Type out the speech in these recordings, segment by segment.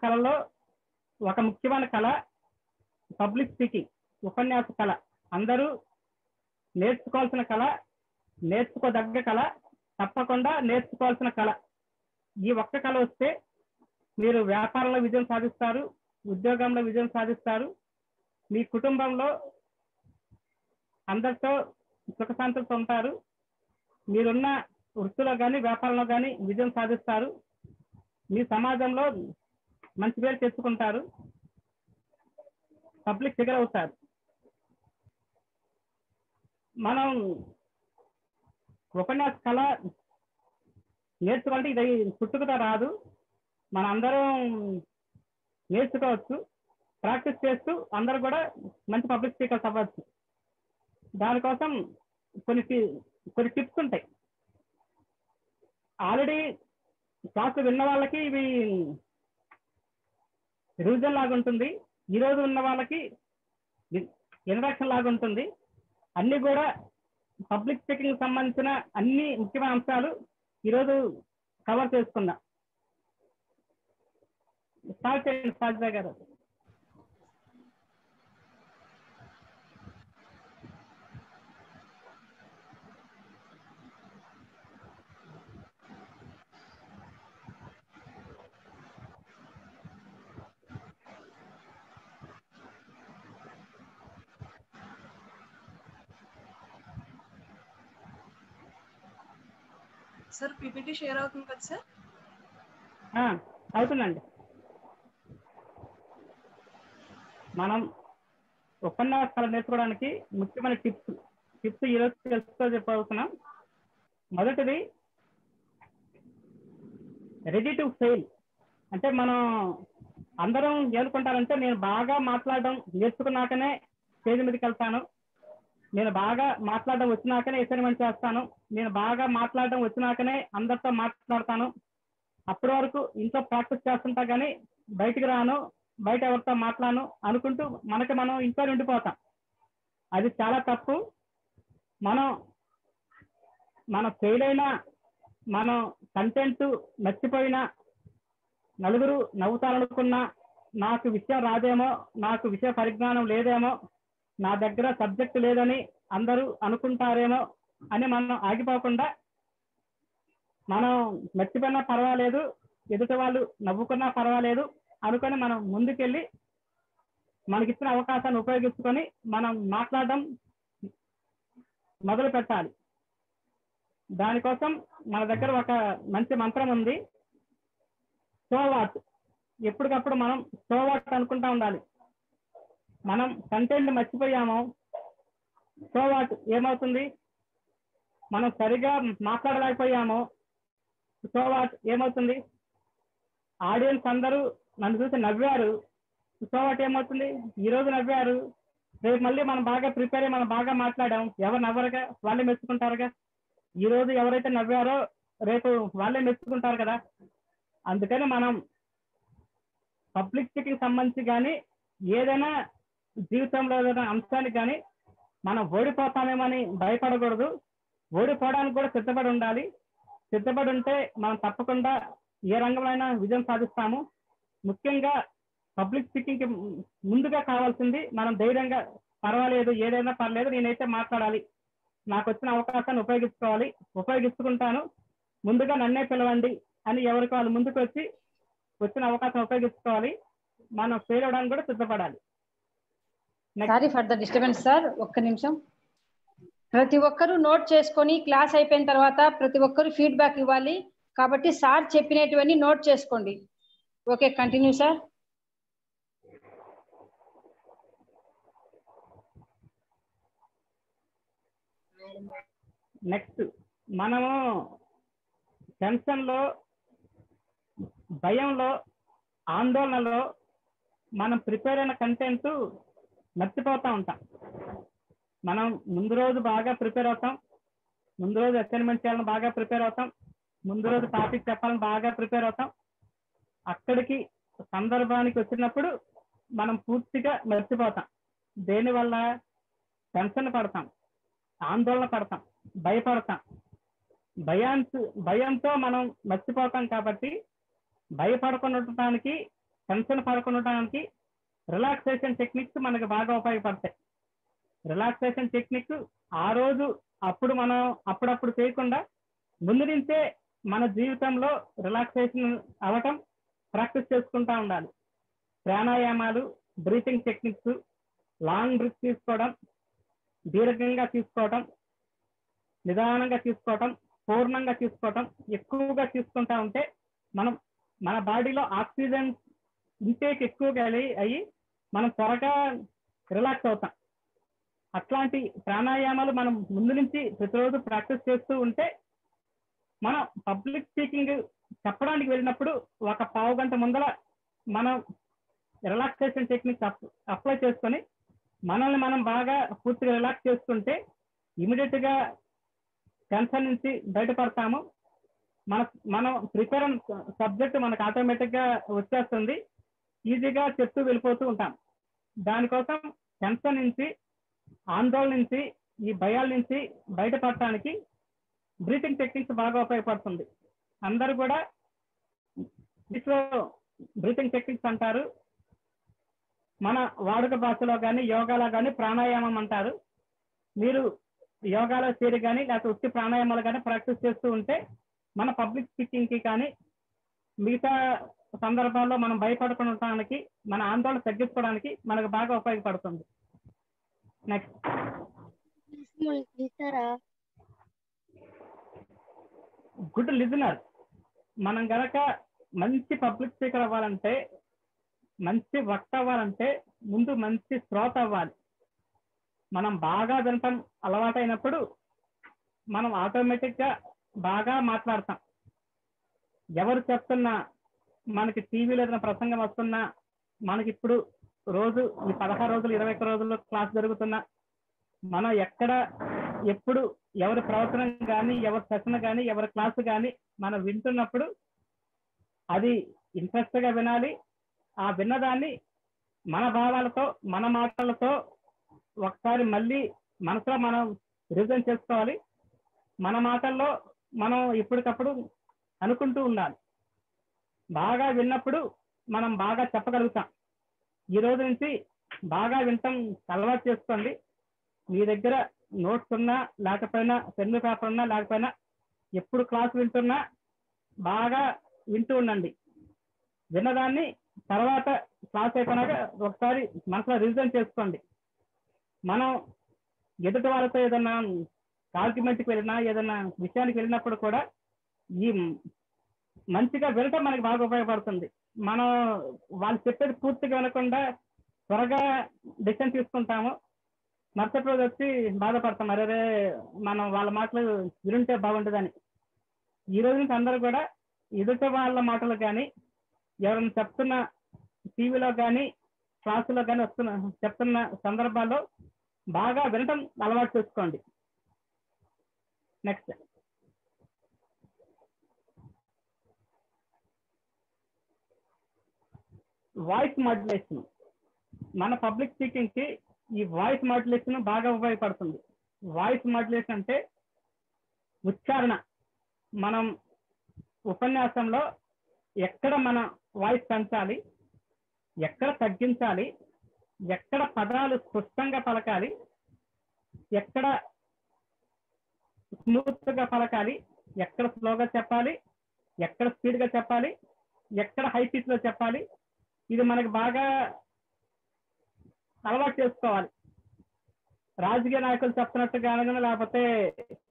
కళలో ఒక ముఖ్యమైన కళ పబ్లిక్ స్పీకింగ్, ఉపన్యాస కళ. అందరూ నేర్చుకోవాల్సిన కళ, నేర్చుకోదగ్గ కళ, తప్పకుండా నేర్చుకోవాల్సిన కళ. ఈ ఒక్క కళ వస్తే మీరు వ్యాపారంలో విజయం సాధిస్తారు, ఉద్యోగంలో విజయం సాధిస్తారు, మీ కుటుంబంలో అందరితో సుఖశాంతులతో ఉంటారు, మీరున్న వృత్తిలో కానీ వ్యాపారంలో కానీ విజయం సాధిస్తారు, మీ సమాజంలో మంచి పేరు తెచ్చుకుంటారు, పబ్లిక్ ఫిగర్ అవుతారు. మనం ఉపన్యాస కళ నేర్చుకోవాలంటే ఇది పుట్టుకతో రాదు, మన అందరం నేర్చుకోవచ్చు. ప్రాక్టీస్ చేస్తూ అందరూ కూడా మంచి పబ్లిక్ స్పీకర్స్ అవ్వచ్చు. దానికోసం కొన్ని టిప్స్ ఉంటాయి. ఆల్రెడీ క్లాసులు విన్న వాళ్ళకి ఇవి రివిజన్ లాగా ఉంటుంది, ఈరోజు ఉన్న వాళ్ళకి ఇంట్రడక్షన్ లాగా ఉంటుంది. అన్ని కూడా పబ్లిక్ స్పీకింగ్ సంబంధించిన అన్ని ముఖ్యమైన అంశాలు ఈరోజు కవర్ చేసుకుందాం. స్టార్ట్ చేయండి సాజిదా గారు. సార్ పీపీటీ షేర్ అవుతుంది కదా సార్? అవుతుందండి. మనం ఉపన్యాసాలు నేర్చుకోవడానికి ముఖ్యమైన టిప్స్ ఈరోజు తెలుసుకో చెప్పబోతున్నాం. మొదటిది రెడీ టు ఫెయిల్. అంటే మనం అందరం ఏనుకుంటారంటే నేను బాగా మాట్లాడడం నేర్చుకున్నాకనే స్టేజ్ మీదకి వెళ్తాను, నేను బాగా మాట్లాడడం వచ్చినాకనే అసైన్మెంట్ చేస్తాను, నేను బాగా మాట్లాడడం వచ్చినాకనే అందరితో మాట్లాడతాను, అప్పటి వరకు ఇంట్లో ప్రాక్టీస్ చేస్తుంటా కానీ బయటికి రాను, బయట ఎవరితో మాట్లాడను అనుకుంటూ మనం ఇంట్లో ఉండిపోతాం. అది చాలా తప్పు. మనం ఫెయిల్ అయినా, మనం కంటెంట్ మర్చిపోయినా, నలుగురు నవ్వుతారనుకున్నా, నాకు విషయం రాదేమో, నాకు విషయ పరిజ్ఞానం లేదేమో, నా దగ్గర సబ్జెక్ట్ లేదని అందరూ అనుకుంటారేమో అని మనం ఆగిపోకుండా, మనం మర్చిపోయినా పర్వాలేదు, ఎదుటి వాళ్ళు నవ్వుకున్నా పర్వాలేదు అనుకొని మనం ముందుకెళ్ళి మనకిచ్చిన అవకాశాన్ని ఉపయోగించుకొని మనం మాట్లాడడం మొదలు పెట్టాలి. దానికోసం మన దగ్గర ఒక మంచి మంత్రం ఉంది, సో వాట్. ఎప్పటికప్పుడు మనం సో వాట్ అనుకుంటా ఉండాలి. మనం కంటెంట్ మర్చిపోయాము, సో వాట్ ఏమవుతుంది? మనం సరిగా మాట్లాడలేకపోయాము, సో వాట్ ఏమవుతుంది? ఆడియన్స్ అందరూ నన్ను చూసి నవ్వారు, సో వాట్ ఏమవుతుంది? ఈరోజు నవ్వారు, రేపు మళ్ళీ మనం బాగా ప్రిపేర్ అయ్యి మనం బాగా మాట్లాడాం, ఎవరు నవ్వరుగా, వాళ్ళే మెచ్చుకుంటారుగా. ఈరోజు ఎవరైతే నవ్వారో రేపు వాళ్ళే మెచ్చుకుంటారు కదా. అందుకని మనం పబ్లిక్ స్పీకింగ్ సంబంధించి కానీ ఏదైనా జీవితంలో ఏదైనా అంశానికి కానీ మనం ఓడిపోతామేమని భయపడకూడదు, ఓడిపోవడానికి కూడా సిద్ధపడి ఉండాలి. సిద్ధపడి ఉంటే మనం తప్పకుండా ఏ రంగంలో విజయం సాధిస్తాము. ముఖ్యంగా పబ్లిక్ స్పీకింగ్కి ముందుగా కావాల్సింది మనం ధైర్యంగా పర్వాలేదు, ఏదైనా పర్లేదు, నేనైతే మాట్లాడాలి, నాకు వచ్చిన అవకాశాన్ని ఉపయోగించుకుంటాను, ముందుగా నన్నే పిలవండి అని ఎవరికి వాళ్ళు ముందుకు వచ్చి వచ్చిన అవకాశం ఉపయోగించుకోవాలి. మనం ఫెయిల్ అవడానికి కూడా సిద్ధపడాలి. Sorry for the disturbance sir, ఒక్క నిమిషం. ప్రతి ఒక్కరూ నోట్ చేసుకొని క్లాస్ అయిపోయిన తర్వాత ప్రతి ఒక్కరు ఫీడ్బ్యాక్ ఇవ్వాలి. కాబట్టి సార్ చెప్పినటువన్నీ నోట్ చేసుకోండి. Okay, continue sir. నెక్స్ట్, మనము టెన్షన్లో, భయంలో, ఆందోళనలో మనం ప్రిపేర్ అయిన కంటెంట్ మర్చిపోతూ ఉంటాం. మనం ముందు రోజు బాగా ప్రిపేర్ అవుతాం, ముందు రోజు అసైన్మెంట్ చేయాలని బాగా ప్రిపేర్ అవుతాం, ముందు రోజు టాపిక్ చెప్పాలని బాగా ప్రిపేర్ అవుతాం. అక్కడికి సందర్భానికి వచ్చినప్పుడు మనం పూర్తిగా మర్చిపోతాం. దేనివల్ల? టెన్షన్ పడతాం, ఆందోళన పడతాం, భయపడతాం. భయంతో మనం మర్చిపోతాం. కాబట్టి భయపడకుండా ఉండటానికి టెన్షన్ పడకుండా ఉండడానికి రిలాక్సేషన్ టెక్నిక్స్ మనకు బాగా ఉపయోగపడతాయి. రిలాక్సేషన్ టెక్నిక్ ఆ రోజు అప్పుడు మనం అప్పుడప్పుడు చేయకుండా ముందు నుంచే మన జీవితంలో రిలాక్సేషన్ అవ్వటం ప్రాక్టీస్ చేసుకుంటా ఉండాలి. ప్రాణాయామాలు, బ్రీతింగ్ టెక్నిక్స్, లాంగ్ బ్రీత్ తీసుకోవడం, దీర్ఘంగా తీసుకోవటం, నిదానంగా తీసుకోవటం, పూర్ణంగా తీసుకోవటం, ఎక్కువగా తీసుకుంటా ఉంటే మన బాడీలో ఆక్సిజన్ ఇంటేక్ ఎక్కువగా అయ్యి మనం త్వరగా రిలాక్స్ అవుతాం. అట్లాంటి ప్రాణాయామాలు మనం ముందు నుంచి ప్రతిరోజు ప్రాక్టీస్ చేస్తూ ఉంటే మనం పబ్లిక్ స్పీకింగ్ చెప్పడానికి వెళ్ళినప్పుడు ఒక పావు గంట ముందర మనం రిలాక్సేషన్ టెక్నిక్స్ అప్లై చేసుకొని మనల్ని మనం బాగా పూర్తిగా రిలాక్స్ చేసుకుంటే ఇమీడియట్ గా టెన్షన్ నుంచి బయటపడతాము. మనం ప్రిపేర్ సబ్జెక్ట్ మనకు ఆటోమేటిక్ గా వచ్చేస్తుంది, ఈజీగా చెప్తూ వెళ్ళిపోతూ ఉంటాం. దానికోసం టెన్షన్ నుంచి, ఆందోళన నుంచి, ఈ భయాల నుంచి బయటపడటానికి బ్రీతింగ్ టెక్నిక్స్ బాగా ఉపయోగపడుతుంది. అందరూ కూడా బ్రీతింగ్ టెక్నిక్స్ అంటారు, మన వాడుక భాషలో కానీ యోగాలో కానీ ప్రాణాయామం అంటారు. మీరు యోగాలో చేరి కానీ లేకపోతే ఉత్తి ప్రాణాయామాలు కానీ ప్రాక్టీస్ చేస్తూ ఉంటే మన పబ్లిక్ స్పీకింగ్ కి కానీ మిగతా సందర్భాల్లో మనం భయపడకుండా ఉండడానికి, మన ఆందోళన తగ్గించుకోవడానికి మనకు బాగా ఉపయోగపడుతుంది. Next, good listener. మనం గనక మంచి పబ్లిక్ స్పీకర్ అవ్వాలంటే, మంచి వక్త అవ్వాలంటే ముందు మంచి శ్రోత అవ్వాలి. మనం బాగా వినటం అలవాటైనప్పుడు మనం ఆటోమేటిక్ గా బాగా మాట్లాడతాం. ఎవరు చెప్తున్నా, మనకి టీవీలో ఏదైనా ప్రసంగం వస్తున్నా, మనకి ఇప్పుడు రోజు ఈ 16 రోజులు 21 రోజుల్లో క్లాస్ జరుగుతున్నా, మనం ఎక్కడ ఎప్పుడు ఎవరి ప్రవచనం కానీ, ఎవరి సెషన్ కానీ, ఎవరి క్లాసు కానీ మనం వింటున్నప్పుడు అది ఇంట్రెస్ట్ గా వినాలి. ఆ విన్నదాన్ని మన భావాలతో, మన మాటలతో ఒకసారి మళ్ళీ మనసులో మనం రివిజన్ చేసుకోవాలి. మన మాటల్లో మనం ఇప్పటికప్పుడు అనుకుంటూ ఉండాలి. బాగా విన్నప్పుడు మనం బాగా చెప్పగలుగుతాం. ఈ రోజు నుంచి బాగా వినటం అలవాటు చేసుకోండి. మీ దగ్గర నోట్స్ ఉన్నా లేకపోయినా, పెన్ను పేపర్ ఉన్నా లేకపోయినా, ఎప్పుడు క్లాస్ వింటున్నా బాగా వింటూ ఉండండి. విన్నదాన్ని తర్వాత క్లాస్ అయిపోయినాక ఒకసారి మనసులో రివిజన్ చేసుకోండి. మనం ఎదుటి వాళ్ళతో ఏదన్నా ఆర్గ్యుమెంట్కి వెళ్ళినా, ఏదైనా విషయానికి వెళ్ళినప్పుడు కూడా ఈ మంచిగా వినటం మనకి బాగా ఉపయోగపడుతుంది. మనం వాళ్ళు చెప్పేది పూర్తిగా వినకుండా త్వరగా డెసిషన్ తీసుకుంటాము. మరుసటి రోజు వచ్చి బాధపడతాం, అరే మనం వాళ్ళ మాటలు వింటే బాగుంటుందని. ఈ రోజు నుంచి అందరూ కూడా ఎదుటి వాళ్ళ మాటలు కానీ, ఎవరైనా చెప్తున్న టీవీలో కానీ క్లాసులో కానీ చెప్తున్న సందర్భాల్లో బాగా వినటం అలవాటు చేసుకోండి. Next, voice modulation. మన పబ్లిక్ స్పీకింగ్ కి ఈ వాయిస్ మాడ్యులేషన్ బాగా ఉపయోగపడుతుంది. వాయిస్ మాడ్యులేషన్ అంటే ఉచ్చారణ. మనం ఉపన్యాసంలో ఎక్కడ మన వాయిస్ పెంచాలి, ఎక్కడ తగ్గించాలి, ఎక్కడ పదాలు స్పష్టంగా పలకాలి, ఎక్కడ స్మూత్ గా పలకాలి, ఎక్కడ స్లోగా చెప్పాలి, ఎక్కడ స్పీడ్ గా చెప్పాలి, ఎక్కడ హై పిచ్ లో చెప్పాలి, ఇది మనకు బాగా అలవాటు చేసుకోవాలి. రాజకీయ నాయకులు చెప్తున్నట్టుగాను, లేకపోతే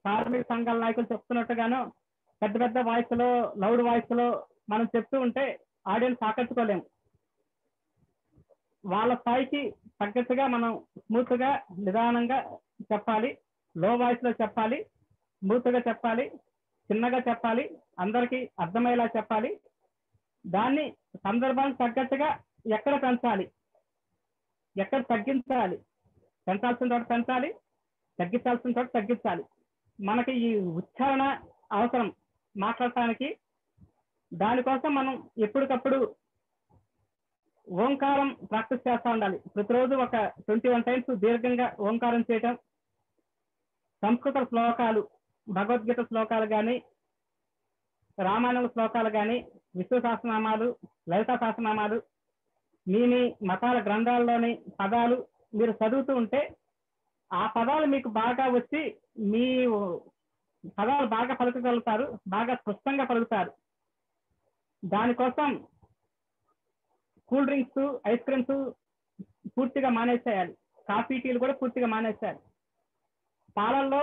కార్మిక సంఘాల నాయకులు చెప్తున్నట్టుగాను పెద్ద పెద్ద వాయిస్ లో, లౌడ్ వాయిస్ లో మనం చెప్తూ ఉంటే ఆడియన్స్ ఆకట్టుకోలేము. వాళ్ళ స్థాయికి తగ్గట్టుగా మనం స్మూత్ గా, నిదానంగా చెప్పాలి. లో వాయిస్ లో చెప్పాలి, స్మూత్ గా చెప్పాలి, చిన్నగా చెప్పాలి, అందరికీ అర్థమయ్యేలా చెప్పాలి. దాన్ని సందర్భానికి తగ్గట్టుగా ఎక్కడ పెంచాలి, ఎక్కడ తగ్గించాలి, పెంచాల్సిన చోట పెంచాలి, తగ్గించాల్సిన చోట తగ్గించాలి. మనకి ఈ ఉచ్చారణ అవసరం మాట్లాడటానికి. దానికోసం మనం ఎప్పటికప్పుడు ఓంకారం ప్రాక్టీస్ చేస్తూ ఉండాలి. ప్రతిరోజు ఒక 21 టైమ్స్ దీర్ఘంగా ఓంకారం చేయటం. సంస్కృత శ్లోకాలు, భగవద్గీత శ్లోకాలు కానీ, రామాయణ శ్లోకాలు కానీ, విష్ణు సహస్రనామాలు, లలిత సహస్రనామాలు, మీ మతాల గ్రంథాల్లోని పదాలు మీరు చదువుతూ ఉంటే ఆ పదాలు మీకు బాగా వచ్చి మీ పదాలు బాగా పలుకగలుగుతారు, బాగా స్పష్టంగా పలుకుతారు. దానికోసం కూల్ డ్రింక్స్, ఐస్ క్రీమ్స్ పూర్తిగా మానేసేయాలి. కాఫీ, టీలు కూడా పూర్తిగా మానేసేయాలి. పాలల్లో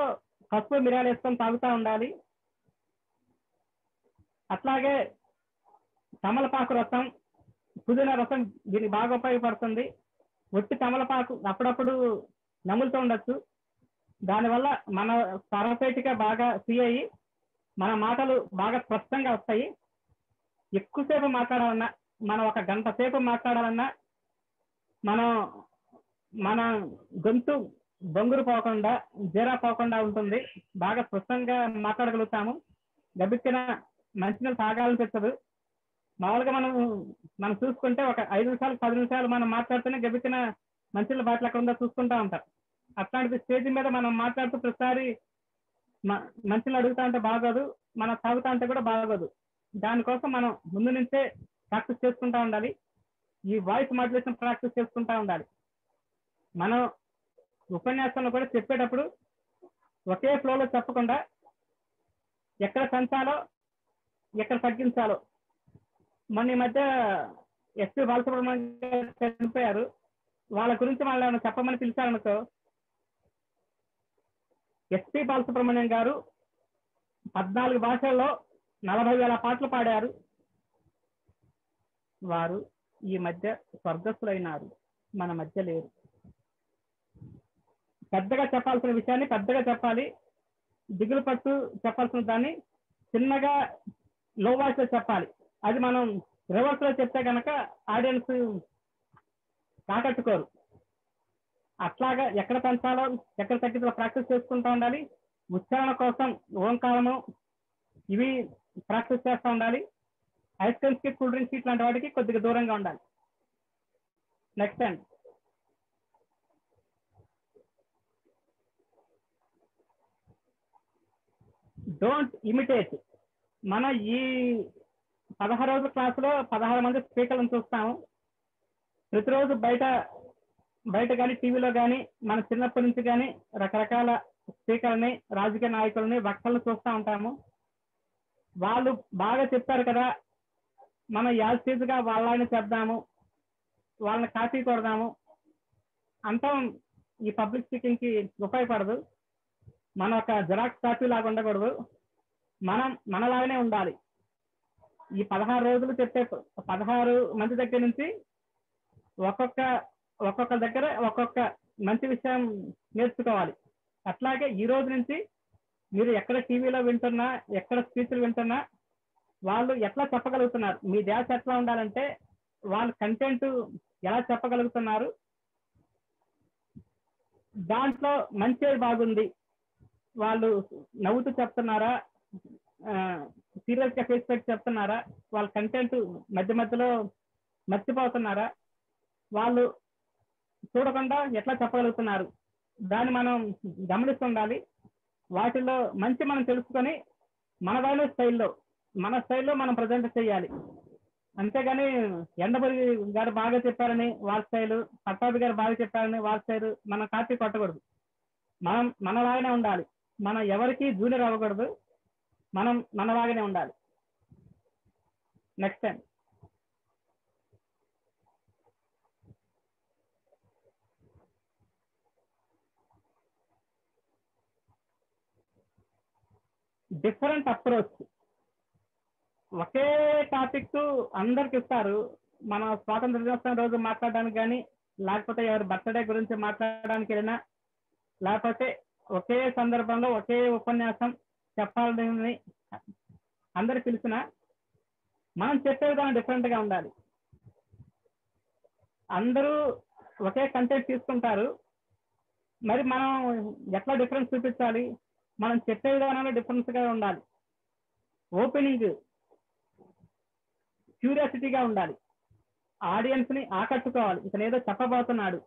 పసుపు, మిరియాలు వేసుకొని తాగుతూ ఉండాలి. అట్లాగే తమలపాకు రసం, పుదీనా రసం దీనికి బాగా ఉపయోగపడుతుంది. ఒట్టి తమలపాకు అప్పుడప్పుడు నములుతూ ఉండొచ్చు. దానివల్ల మన స్వరపేటిక బాగా ఫ్రీ అయ్యి మన మాటలు బాగా స్పష్టంగా వస్తాయి. ఎక్కువసేపు మాట్లాడాలన్నా, మనం 1 గంట సేపు మాట్లాడాలన్నా మన గొంతు బొంగురు పోకుండా, జీరా పోకుండా ఉంటుంది. బాగా స్పష్టంగా మాట్లాడగలుగుతాము. గబిక్కిన మంచినీళ్ళు తాగాలనిపించదు. మామూలుగా మనం చూసుకుంటే ఒక 5 నిమిషాలు 10 నిమిషాలు మనం మాట్లాడుతూనే గబిక్కిన మంచినీళ్ళ బాటిల్ ఎక్కడ ఉందో చూసుకుంటా ఉంటాం. అట్లాంటిది స్టేజ్ మీద మనం మాట్లాడుతూ ప్రతిసారి మంచినీళ్ళు అడుగుతా ఉంటే బాగోదు, మనం తాగుతా ఉంటే కూడా బాగోదు. దానికోసం మనం ముందు నుంచే ప్రాక్టీస్ చేసుకుంటా ఉండాలి. ఈ వాయిస్ మాడ్యులేషన్ ప్రాక్టీస్ చేసుకుంటా ఉండాలి. మనం ఉపన్యాసంలో కూడా చెప్పేటప్పుడు ఒకే ఫ్లోలో చెప్పకుండా ఎక్కడ పెంచాలో, ఎక్కడ తగ్గించాలో. మొన్న ఈ మధ్య ఎస్పి బాలసుబ్రహ్మణ్యం గారు చనిపోయారు. వాళ్ళ గురించి వాళ్ళు ఏమైనా చెప్పమని పిలిచారనుకో, ఎస్పి బాలసుబ్రహ్మణ్యం గారు 14 భాషల్లో 40,000 పాటలు పాడారు. వారు ఈ మధ్య స్వర్గస్థులైనారు, మన మధ్య లేరు. పెద్దగా చెప్పాల్సిన విషయాన్ని పెద్దగా చెప్పాలి, దిగులు పట్టు చెప్పాల్సిన దాన్ని చిన్నగా లో వాయిస్ లో చెప్పాలి. అది మనం రివర్స్ లో చెప్తే కనుక ఆడియన్స్ ఆకట్టుకోరు. అట్లాగా ఎక్కడ పెంచాలో, ఎక్కడ తగ్గించాలో ప్రాక్టీస్ చేసుకుంటూ ఉండాలి. ఉచ్చారణ కోసం ఓంకారము ఇవి ప్రాక్టీస్ చేస్తూ ఉండాలి. ఐస్ క్రీమ్స్ కి, కూల్ డ్రింక్స్ కి ఇట్లాంటి వాటికి కొద్దిగా దూరంగా ఉండాలి. Next and don't imitate. మనం ఈ 16 రోజుల క్లాసులో 16 మంది స్పీకర్లను చూస్తాము. ప్రతిరోజు బయట కానీ టీవీలో కానీ మన చిన్నప్పటి నుంచి కానీ రకరకాల స్పీకర్ని, రాజకీయ నాయకులని, వక్తలను చూస్తూ ఉంటాము. వాళ్ళు బాగా చెప్పారు కదా, మనం యాజ్టీజ్గా వాళ్ళని చెప్దాము, వాళ్ళని కాపీ కొడదాము అంటాం. ఈ పబ్లిక్ స్పీకింగ్ కి ఉపయోగపడదు. మనం ఒక జిరాక్స్ కాపీ లాగా ఉండకూడదు. మనం మనలాగానే ఉండాలి. ఈ 16 రోజులు చెప్పే 16 మంది దగ్గర నుంచి ఒక్కొక్క దగ్గర ఒక్కొక్క మంచి విషయం నేర్చుకోవాలి. అట్లాగే ఈ రోజు నుంచి మీరు ఎక్కడ టీవీలో వింటున్నా, ఎక్కడ స్పీచ్లు వింటున్నా వాళ్ళు ఎట్లా చెప్పగలుగుతున్నారు, మీ ధ్యాస ఎట్లా ఉండాలంటే వాళ్ళ కంటెంట్ ఎలా చెప్పగలుగుతున్నారు, దాంట్లో మంచి బాగుంది, వాళ్ళు నవ్వుతూ చెప్తున్నారా, సీరియస్ గా ఫేస్ పెట్టి చెప్తున్నారా, వాళ్ళ కంటెంట్ మధ్య మధ్యలో మర్చిపోతున్నారా, వాళ్ళు చూడకుండా ఎట్లా చెప్పగలుగుతున్నారు, దాన్ని మనం గమనిస్తుండాలి. వాటిల్లో మంచి మనం తెలుసుకొని మన స్టైల్లో మనం ప్రజెంట్ చేయాలి. అంతేగాని ఎండపల్లి గారు బాగా చెప్పారని వాళ్ళ స్టైలు, పట్టాభి గారు బాగా చెప్పారని వాళ్ళ స్టైలు మనం కాపీ కొట్టకూడదు. మనం మనలాగానే ఉండాలి. మనం ఎవరికి జూనియర్ అవ్వకూడదు. మనం మనలాగానే ఉండాలి. Next time different approach. ఒకే టాపిక్ అందరికి ఇస్తారు. మన స్వాతంత్ర దినోత్సవం రోజు మాట్లాడడానికి కానీ, లేకపోతే ఎవరి బర్త్డే గురించి మాట్లాడడానికి వెళ్ళినా, లేకపోతే ఒకే సందర్భంలో ఒకే ఉపన్యాసం చెప్పాలని అందరు పిలిచిన మనం చెప్పే విధానం డిఫరెంట్ గా ఉండాలి. అందరూ ఒకే కంటెంట్ తీసుకుంటారు, మరి మనం ఎట్లా డిఫరెన్స్ చూపించాలి? మనం చెప్పే విధానంలో డిఫరెన్స్ గా ఉండాలి. ఓపెనింగ్ క్యూరియాసిటీగా ఉండాలి. ఆడియన్స్ ని ఆకట్టుకోవాలి. ఇతను ఏదో చెప్పబోతున్నాడు,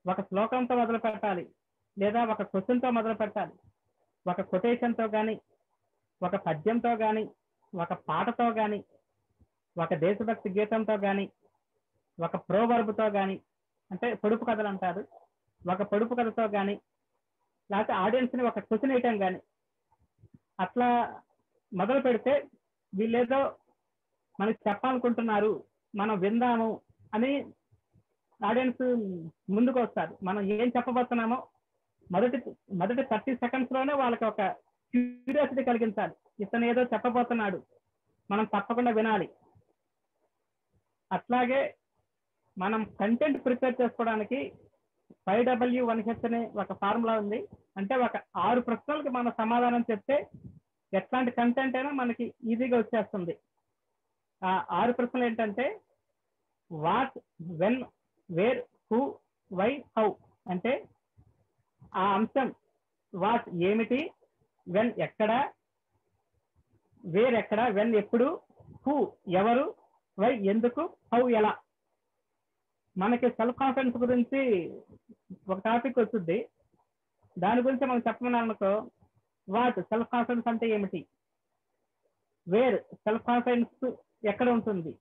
ఒక శ్లోకంతో మొదలు పెట్టాలి, లేదా ఒక క్వశ్చన్తో మొదలు పెట్టాలి, ఒక కొటేషన్తో కానీ, ఒక పద్యంతో కానీ, ఒక పాటతో కానీ, ఒక దేశభక్తి గీతంతో కానీ, ఒక ప్రోవర్బ్తో కానీ, అంటే పొడుపు కథలు అంటారు, ఒక పొడుపు కథతో కానీ, లేకపోతే ఆడియన్స్ని ఒక క్వశ్చన్ వేయటం కానీ అట్లా మొదలు పెడితే వీళ్ళేదో మనకి చెప్పాలనుకుంటున్నారు, మనం విందాము అని ఆడియన్స్ ముందుకు వస్తారు. మనం ఏం చెప్పబోతున్నామో మొదటి 30 seconds లోనే వాళ్ళకి ఒక క్యూరియాసిటీ కలిగించాలి. ఇతను ఏదో చెప్పబోతున్నాడు, మనం తప్పకుండా వినాలి. అట్లాగే మనం కంటెంట్ ప్రిపేర్ చేసుకోవడానికి 5W1H అనే ఒక ఫార్ములా ఉంది. అంటే ఒక 6 ప్రశ్నలకు మనం సమాధానం చెప్తే ఎట్లాంటి కంటెంట్ అయినా మనకి ఈజీగా వచ్చేస్తుంది. ఆ 6 ప్రశ్నలు ఏంటంటే what, when, where, who, why, how. అంటే ఆ అంశం వాట్ ఏమిటి, వెన్ ఎక్కడ, వేర్ ఎక్కడ, వెన్ ఎప్పుడు, హూ ఎవరు, వై ఎందుకు, హౌ ఎలా. మనకి సెల్ఫ్ కాన్ఫిడెన్స్ గురించి ఒక టాపిక్ వస్తుంది, దాని గురించి మనం చెప్పమన్నారనుకో, వాట్ సెల్ఫ్ కాన్ఫిడెన్స్ అంటే ఏమిటి, వేర్ సెల్ఫ్ కాన్ఫిడెన్స్ ఎక్కడ ఉంటుంది,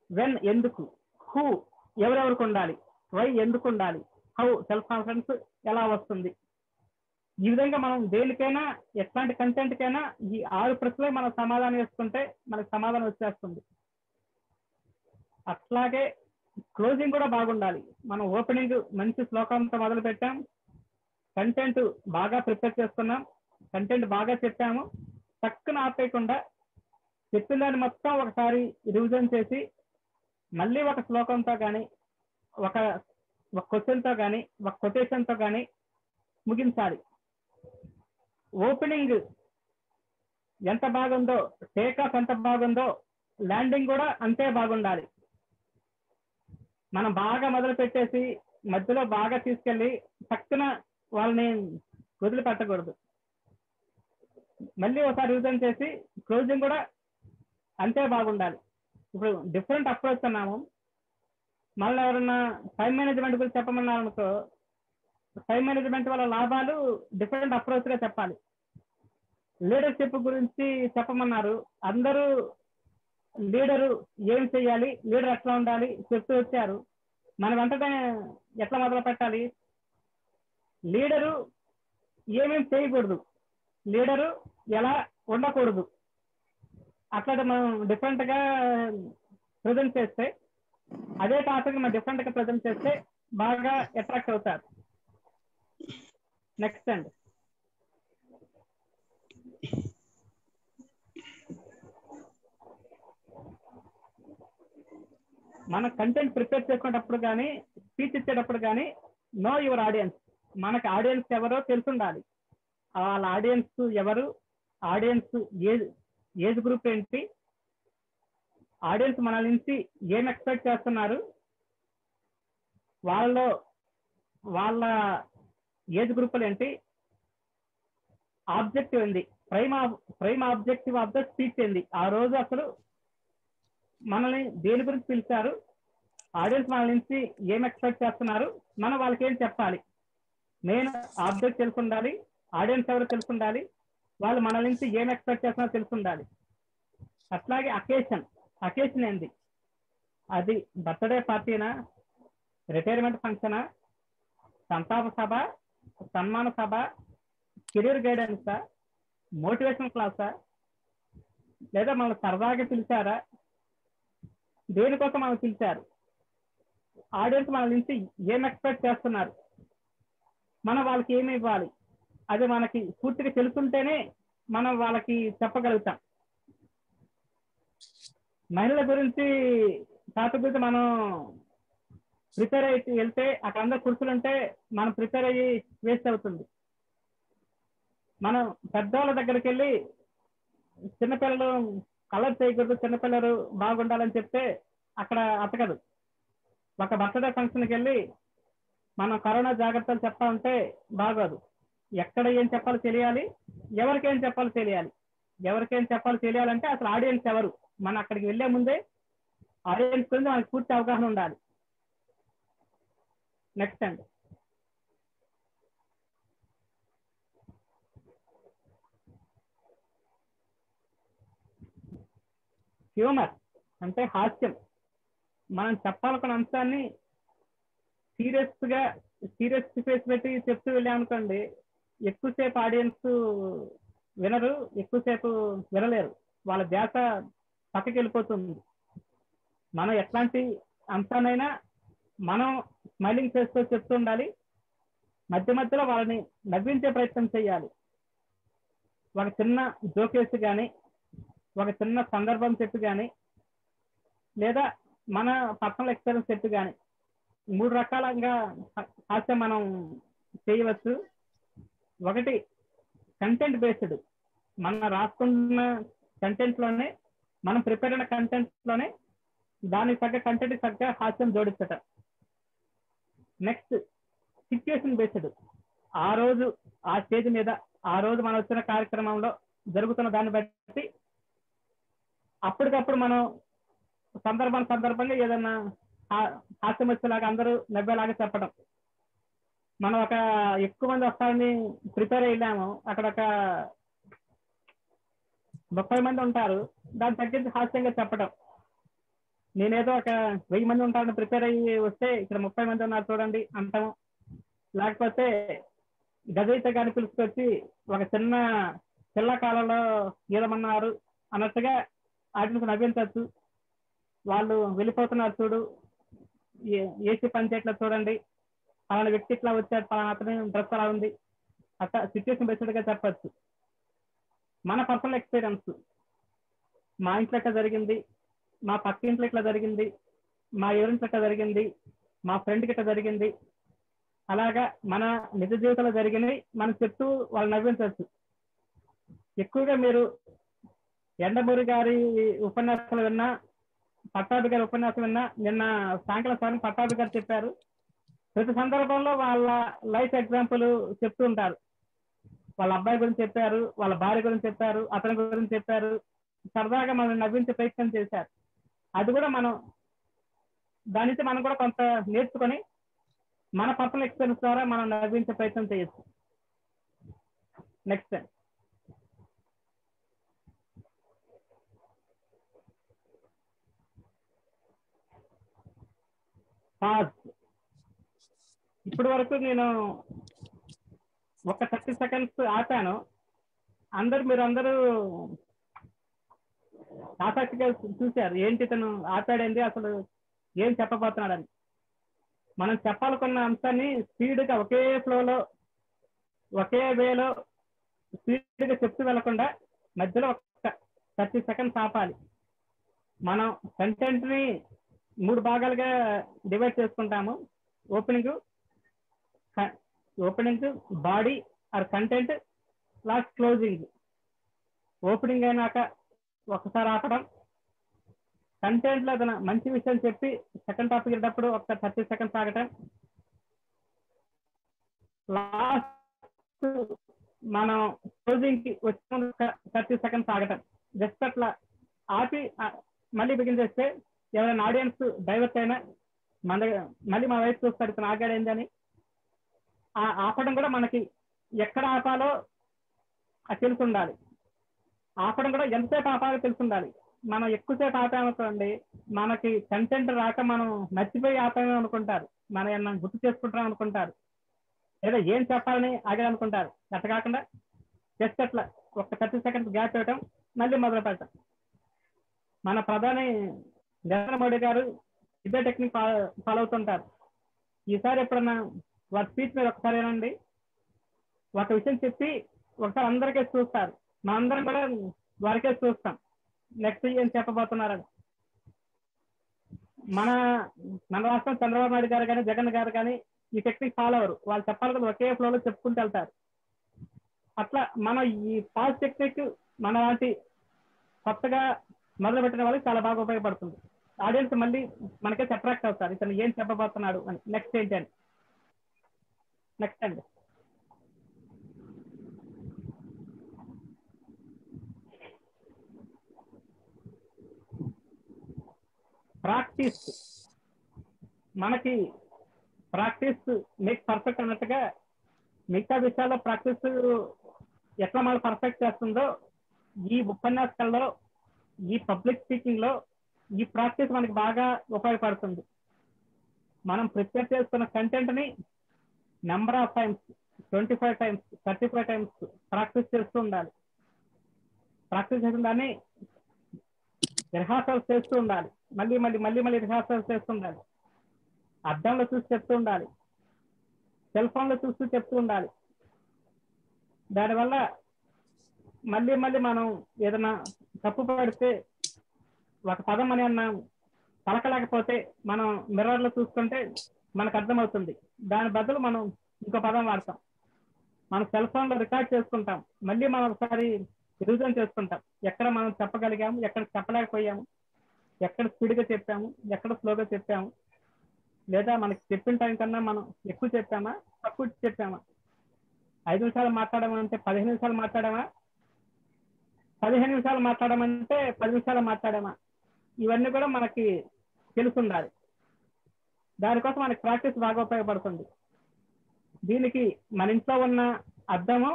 వెన్ ఎందుకు, హూ ఎవరెవరికి ఉండాలి, వై ఎందుకు ఉండాలి, హౌ సెల్ఫ్ కాన్ఫిడెన్స్ ఎలా వస్తుంది. ఈ విధంగా మనం దేనికైనా ఎట్లాంటి కంటెంట్కైనా ఈ 6 ప్రశ్నలే మనం సమాధానం వేసుకుంటే మనకు సమాధానం వచ్చేస్తుంది. అట్లాగే క్లోజింగ్ కూడా బాగుండాలి. మనం ఓపెనింగ్ మంచి శ్లోకంతో మొదలు పెట్టాం, కంటెంట్ బాగా ప్రిపేర్ చేసుకున్నాం, కంటెంట్ బాగా చెప్పాము, టక్కున ఆపేయకుండా చెప్పిన దాన్ని మొత్తం ఒకసారి రివిజన్ చేసి మళ్ళీ ఒక శ్లోకంతో కానీ, ఒక క్వశ్చన్తో కానీ, ఒక కొటేషన్తో కానీ ముగించాలి. ఓపెనింగ్ ఎంత బాగుందో, టేక్ ఆఫ్ ఎంత బాగుందో, ల్యాండింగ్ కూడా అంతే బాగుండాలి. మనం బాగా మొదలు పెట్టేసి మధ్యలో బాగా తీసుకెళ్ళి పక్కన వాళ్ళని వదిలిపెట్టకూడదు. మళ్ళీ ఒకసారి రివిజన్ చేసి క్లోజింగ్ కూడా అంతే బాగుండాలి. ఇప్పుడు డిఫరెంట్ అప్రోచ్ అన్నాము, మళ్ళీ ఎవరన్నా టైం మేనేజ్మెంట్ గురించి చెప్పమన్నారనుకో, టైం మేనేజ్మెంట్ వల్ల లాభాలు డిఫరెంట్ అప్రోచ్ గా చెప్పాలి. లీడర్షిప్ గురించి చెప్పమన్నారు, అందరూ లీడరు ఏం చేయాలి, లీడర్ ఎట్లా ఉండాలి చెప్తూ వచ్చారు. మనం వెంటనే ఎట్లా మొదలు పెట్టాలి, లీడరు ఏమేమి చేయకూడదు, లీడరు ఎలా ఉండకూడదు, అట్లా మనం డిఫరెంట్ గా ప్రజెంట్ చేస్తే, అదే టాపిక్ మనం డిఫరెంట్ గా ప్రజెంట్ చేస్తే బాగా అట్రాక్ట్ అవుతారు. నెక్స్ట్ అండి, మన కంటెంట్ ప్రిపేర్ చేసుకునేటప్పుడు కానీ, స్పీచ్ ఇచ్చేటప్పుడు కానీ నో యువర్ ఆడియన్స్. మనకి ఆడియన్స్ ఎవరో తెలుసుండాలి. వాళ్ళ ఆడియన్స్ ఎవరు, ఆడియన్స్ ఏజ్ గ్రూప్ ఏంటి, ఆడియన్స్ మన నుంచి ఏం ఎక్స్పెక్ట్ చేస్తున్నారు, వాళ్ళ ఏజ్ గ్రూపులు ఏంటి, ఆబ్జెక్టివ్ ఏంది, prime objective of the speech ఏంది, ఆ రోజు అసలు మనల్ని దేని గురించి పిలిచారు, ఆడియన్స్ మన నుంచి ఏం ఎక్స్పెక్ట్ చేస్తున్నారు, మనం వాళ్ళకి ఏం చెప్పాలి. మెయిన్ ఆబ్జెక్ట్ తెలుసుండాలి, ఆడియన్స్ ఎవరు తెలుసుండాలి, వాళ్ళు మన నుంచి ఏం ఎక్స్పెక్ట్ చేస్తున్నారో తెలుసుండాలి. అట్లాగే అకేషన్ ఏంది, అది బర్త్డే పార్టీనా, రిటైర్మెంట్ ఫంక్షనా, సంతాప సభ, సన్మాన సభ, కెరీర్ గైడెన్సా, మోటివేషన్ క్లాసా, లేదా మనం సరదాగా పిలిచారా, దేనికోసం మనం పిలిచారు, ఆడియన్స్ మన నుంచి ఏం ఎక్స్పెక్ట్ చేస్తున్నారు, మనం వాళ్ళకి ఏమి ఇవ్వాలి, అది మనకి పూర్తిగా తెలుసుంటేనే మనం వాళ్ళకి చెప్పగలుగుతాం. మహిళల గురించి టాపిక్ గురించి మనం ప్రిపేర్ అయ్యి వెళ్తే అక్కడ అందరు కూర్చుంటే మనం ప్రిపేర్ అయ్యి వేస్ట్ అవుతుంది. మనం పెద్దవాళ్ళ దగ్గరికి వెళ్ళి చిన్నపిల్లలు కలర్ చేయకూడదు, చిన్నపిల్లలు బాగుండాలని చెప్తే అక్కడ అతకదు. ఒక బర్త్డే ఫంక్షన్కి వెళ్ళి మనం కరోనా జాగ్రత్తలు చెప్తా ఉంటే బాగోదు. ఎక్కడ ఏం చెప్పాలో తెలియాలి, ఎవరికేం చెప్పాలో తెలియాలి. ఎవరికేం చెప్పాలో తెలియాలంటే అసలు ఆడియన్స్ ఎవరు, మనం అక్కడికి వెళ్ళే ముందే ఆడియన్స్ గురించి మనకు పూర్తి అవగాహన ఉండాలి. నెక్స్ట్ అండి, హ్యూమర్ అంటే హాస్యం. మనం చెప్పాలనుకున్న అంశాన్ని సీరియస్ ఫేస్ పెట్టి చెప్తూ వెళ్ళామనుకోండి, ఎక్కువసేపు ఆడియన్స్ వినరు, ఎక్కువసేపు వినలేరు, వాళ్ళ ధ్యాస పక్కకి వెళ్ళిపోతుంది. మనం ఎట్లాంటి అంశానైనా మనం స్మైలింగ్ ఫేస్ తో చెప్తూ ఉండాలి, మధ్య మధ్యలో వాళ్ళని నవ్వించే ప్రయత్నం చేయాలి. ఒక చిన్న జోకేసి కానీ, ఒక చిన్న సందర్భం చెప్పి కానీ, లేదా మన పర్సనల్ ఎక్స్పీరియన్స్ చెప్పి కానీ, 3 రకాలుగా హాస్యం మనం చేయవచ్చు. ఒకటి కంటెంట్ బేస్డ్, మనం రాసుకున్న కంటెంట్ లోనే, మనం ప్రిపేర్ అయిన కంటెంట్ లోనే దానికి తగ్గ కంటెంట్ తగ్గ హాస్యం జోడించట. నెక్స్ట్ సిచ్యుయేషన్ బేస్డ్, ఆ రోజు ఆ స్టేజ్ మీద ఆ రోజు మనం వచ్చిన కార్యక్రమంలో జరుగుతున్న దాన్ని బట్టి అప్పటికప్పుడు మనం సందర్భంగా ఏదన్నా హాస్యం వచ్చేలాగా అందరూ నవ్వేలాగా చెప్పడం. మనం ఒక ఎక్కువ మంది వస్తారని ప్రిపేర్ అయ్యాము, అక్కడ ఒక 30 మంది ఉంటారు, దాన్ని తగ్గించి హాస్యంగా చెప్పడం. నేనేదో ఒక 1000 మంది ఉంటారని ప్రిపేర్ అయ్యి వస్తే ఇక్కడ 30 మంది ఉన్నారు చూడండి అంటాము. లేకపోతే గజయిత గారిని పిలుచుకొచ్చి ఒక చిన్న పిల్ల కాలంలో ఈదమన్నారు అన్నట్టుగా ఆడియన్స్ నవ్వించవచ్చు. వాళ్ళు వెళ్ళిపోతున్నారు చూడు, ఏసీ పని చేయట్లేదు చూడండి, అలాంటి వ్యక్తి ఇట్లా వచ్చారు, అతని డ్రెస్ అలా ఉంది, అట్లా సిచ్యువేషన్ బేస్డ్ గా చెప్పచ్చు. మన పర్సనల్ ఎక్స్పీరియన్స్, మా ఇంట్లో ఎట్లా జరిగింది, మా పక్క ఇంట్లో ఇట్లా జరిగింది, మా ఎవరింట్లో ఇట్లా జరిగింది, మా ఫ్రెండ్కి ఇట్లా జరిగింది, అలాగా మన నిజ జీవితంలో జరిగినవి మనం చెప్తూ వాళ్ళు నవ్వించవచ్చు. ఎక్కువగా మీరు ఎండమూరి గారి ఉపన్యాసాలు విన్నా, పట్టాభి గారి ఉపన్యాసం విన్నా, నిన్న సాయంకాలం సార్ పట్టాభి గారు చెప్పారు, ప్రతి సందర్భంలో వాళ్ళ లైఫ్ ఎగ్జాంపుల్ చెప్తూ ఉంటారు. వాళ్ళ అబ్బాయి గురించి చెప్పారు, వాళ్ళ భార్య గురించి చెప్పారు, అతని గురించి చెప్పారు, సరదాగా మనం నవ్వించే ప్రయత్నం చేశారు. అది కూడా మనం దాని నుంచి మనం కూడా కొంత నేర్చుకొని మన పర్సనల్ ఎక్స్పీరియన్స్ ద్వారా మనం నవ్వించే ప్రయత్నం చేయొచ్చు. Next pause. ఇప్పటి వరకు నేను ఒక 30 సెకండ్స్ ఆపాను. మీరందరూ ఆసక్తిగా చూశారు, ఏంటి ఇతను ఆపాడేంటి, అసలు ఏం చెప్పబోతున్నాడని. మనం చెప్పాలనుకున్న అంశాన్ని స్పీడ్గా ఒకే ఫ్లోలో ఒకే వేలో స్పీడ్గా చెప్తూ వెళ్లకుండా మధ్యలో ఒక 30 సెకండ్స్ ఆపాలి. మనం కంటెంట్ ని 3 భాగాలుగా డివైడ్ చేసుకుంటాము. Opening, body or content, last closing. Opening అయినాక ఒకసారి ఆపడం, కంటెంట్ లో ఏదైనా మంచి విషయం చెప్పి సెకండ్ టాపిక్ వెళ్ళేటప్పుడు ఒక 30 సెకండ్స్ ఆగటం, లాస్ట్ మనం క్లోజింగ్ కి వచ్చిన 30 సెకండ్స్ ఆగటం. జస్ట్ అట్లా ఆపి మళ్ళీ బిగిన్ చేస్తే ఎవరైనా ఆడియన్స్ డైవర్ట్ అయినా మళ్ళీ మా వైపు చూస్తారు, ఇతను ఆగాడేంది అని. ఆపడం కూడా మనకి ఎక్కడ ఆపాలో తెలిసి ఉండాలి. ఆపడం కూడా ఎంతసేపు ఆపాలో తెలిసి ఉండాలి. మనం ఎక్కువసేపు ఆపామనుకోండి, మనకి కంటెంట్ రాక మనం మర్చిపోయి ఆపామే అనుకుంటారు, మనం ఏమన్నా గుర్తు చేసుకుంటాం అనుకుంటారు, లేదా ఏం చెప్పాలని ఆగాలనుకుంటారు. అట్లా కాకుండా జస్ట్ అట్లా ఒక 30 సెకండ్స్ గ్యాప్ ఇవ్వటం, మళ్ళీ మొదలు పెట్టడం. మన ప్రధాని నరేంద్ర మోడీ గారు ఇదే టెక్నిక్ ఫాలో అవుతుంటారు. ఈసారి ఎప్పుడన్నా వారి స్పీచ్ మీద ఒకసారి ఏనండి, ఒక విషయం చెప్పి ఒకసారి అందరికీ చూస్తారు, మనందరం కూడా వారికే చూస్తాం నెక్స్ట్ ఏం చెప్పబోతున్నారని. మన రాష్ట్రం చంద్రబాబు నాయుడు గారు కానీ జగన్ గారు కానీ ఈ టెక్నిక్ ఫాలో అవరు. వాళ్ళు చెప్పాలి ఒకే ఫ్లోలో చెప్పుకుంటూ వెళ్తారు. అట్లా మనం ఈ పాజ్ టెక్నిక్ మన లాంటి కొత్తగా మొదలుపెట్టిన వాళ్ళకి చాలా బాగా ఉపయోగపడుతుంది. ఆడియన్స్ మళ్ళీ మనకే అట్రాక్ట్ అవుతారు, ఇతను ఏం చెప్పబోతున్నాడు అని, నెక్స్ట్ ఏంటి అని. నెక్స్ట్ అండి ప్రాక్టీస్. మనకి ప్రాక్టీస్ మేక్ పర్ఫెక్ట్ అన్నట్టుగా మిగతా విషయాల్లో ప్రాక్టీస్ ఎట్లా మనం పర్ఫెక్ట్ చేస్తుందో ఈ ఉపన్యాసాల్లో, ఈ పబ్లిక్ స్పీకింగ్ లో, ఈ ప్రాక్టీస్ మనకి బాగా ఉపయోగపడుతుంది. మనం ప్రిపేర్ చేసుకున్న కంటెంట్ని number of times 25 times 35 times practice చేస్తూ ఉండాలి. ప్రాక్టీస్ చేసిన దాన్ని రిహార్సల్స్ చేస్తూ ఉండాలి. మళ్ళీ మళ్ళీ మళ్ళీ మళ్ళీ రిహార్సల్స్ చేస్తూ ఉండాలి. అద్దంలో చూసి చెప్తూ ఉండాలి. సెల్ ఫోన్లో చూస్తూ చెప్తూ ఉండాలి. దానివల్ల మళ్ళీ మళ్ళీ మనం ఏదైనా తప్పు పడితే ఒక పదం అని అన్నాం పలకలేకపోతే మనం మిర్రర్లో చూసుకుంటే మనకు అర్థమవుతుంది. దాని బదులు మనం ఇంకో పదం వాడతాం. మనం సెల్ ఫోన్లో రికార్డ్ చేసుకుంటాం. మళ్ళీ మనం ఒకసారి రివిజన్ చేసుకుంటాం. ఎక్కడ మనం చెప్పగలిగాము, ఎక్కడ చెప్పలేకపోయాము, ఎక్కడ స్పీడ్గా చెప్పాము, ఎక్కడ స్లోగా చెప్పాము, లేదా మనకి చెప్పిన టైం కన్నా మనం ఎక్కువ చెప్పామా తక్కువ చెప్పామా, 5 నిమిషాలు మాట్లాడమంటే 15 నిమిషాలు మాట్లాడామా, 15 నిమిషాలు మాట్లాడమంటే 10 నిమిషాలు మాట్లాడామా, ఇవన్నీ కూడా మనకి తెలుసుండాలి. దానికోసం మనకి ప్రాక్టీస్ బాగా ఉపయోగపడుతుంది. దీనికి మన ఇంట్లో ఉన్న అద్దము,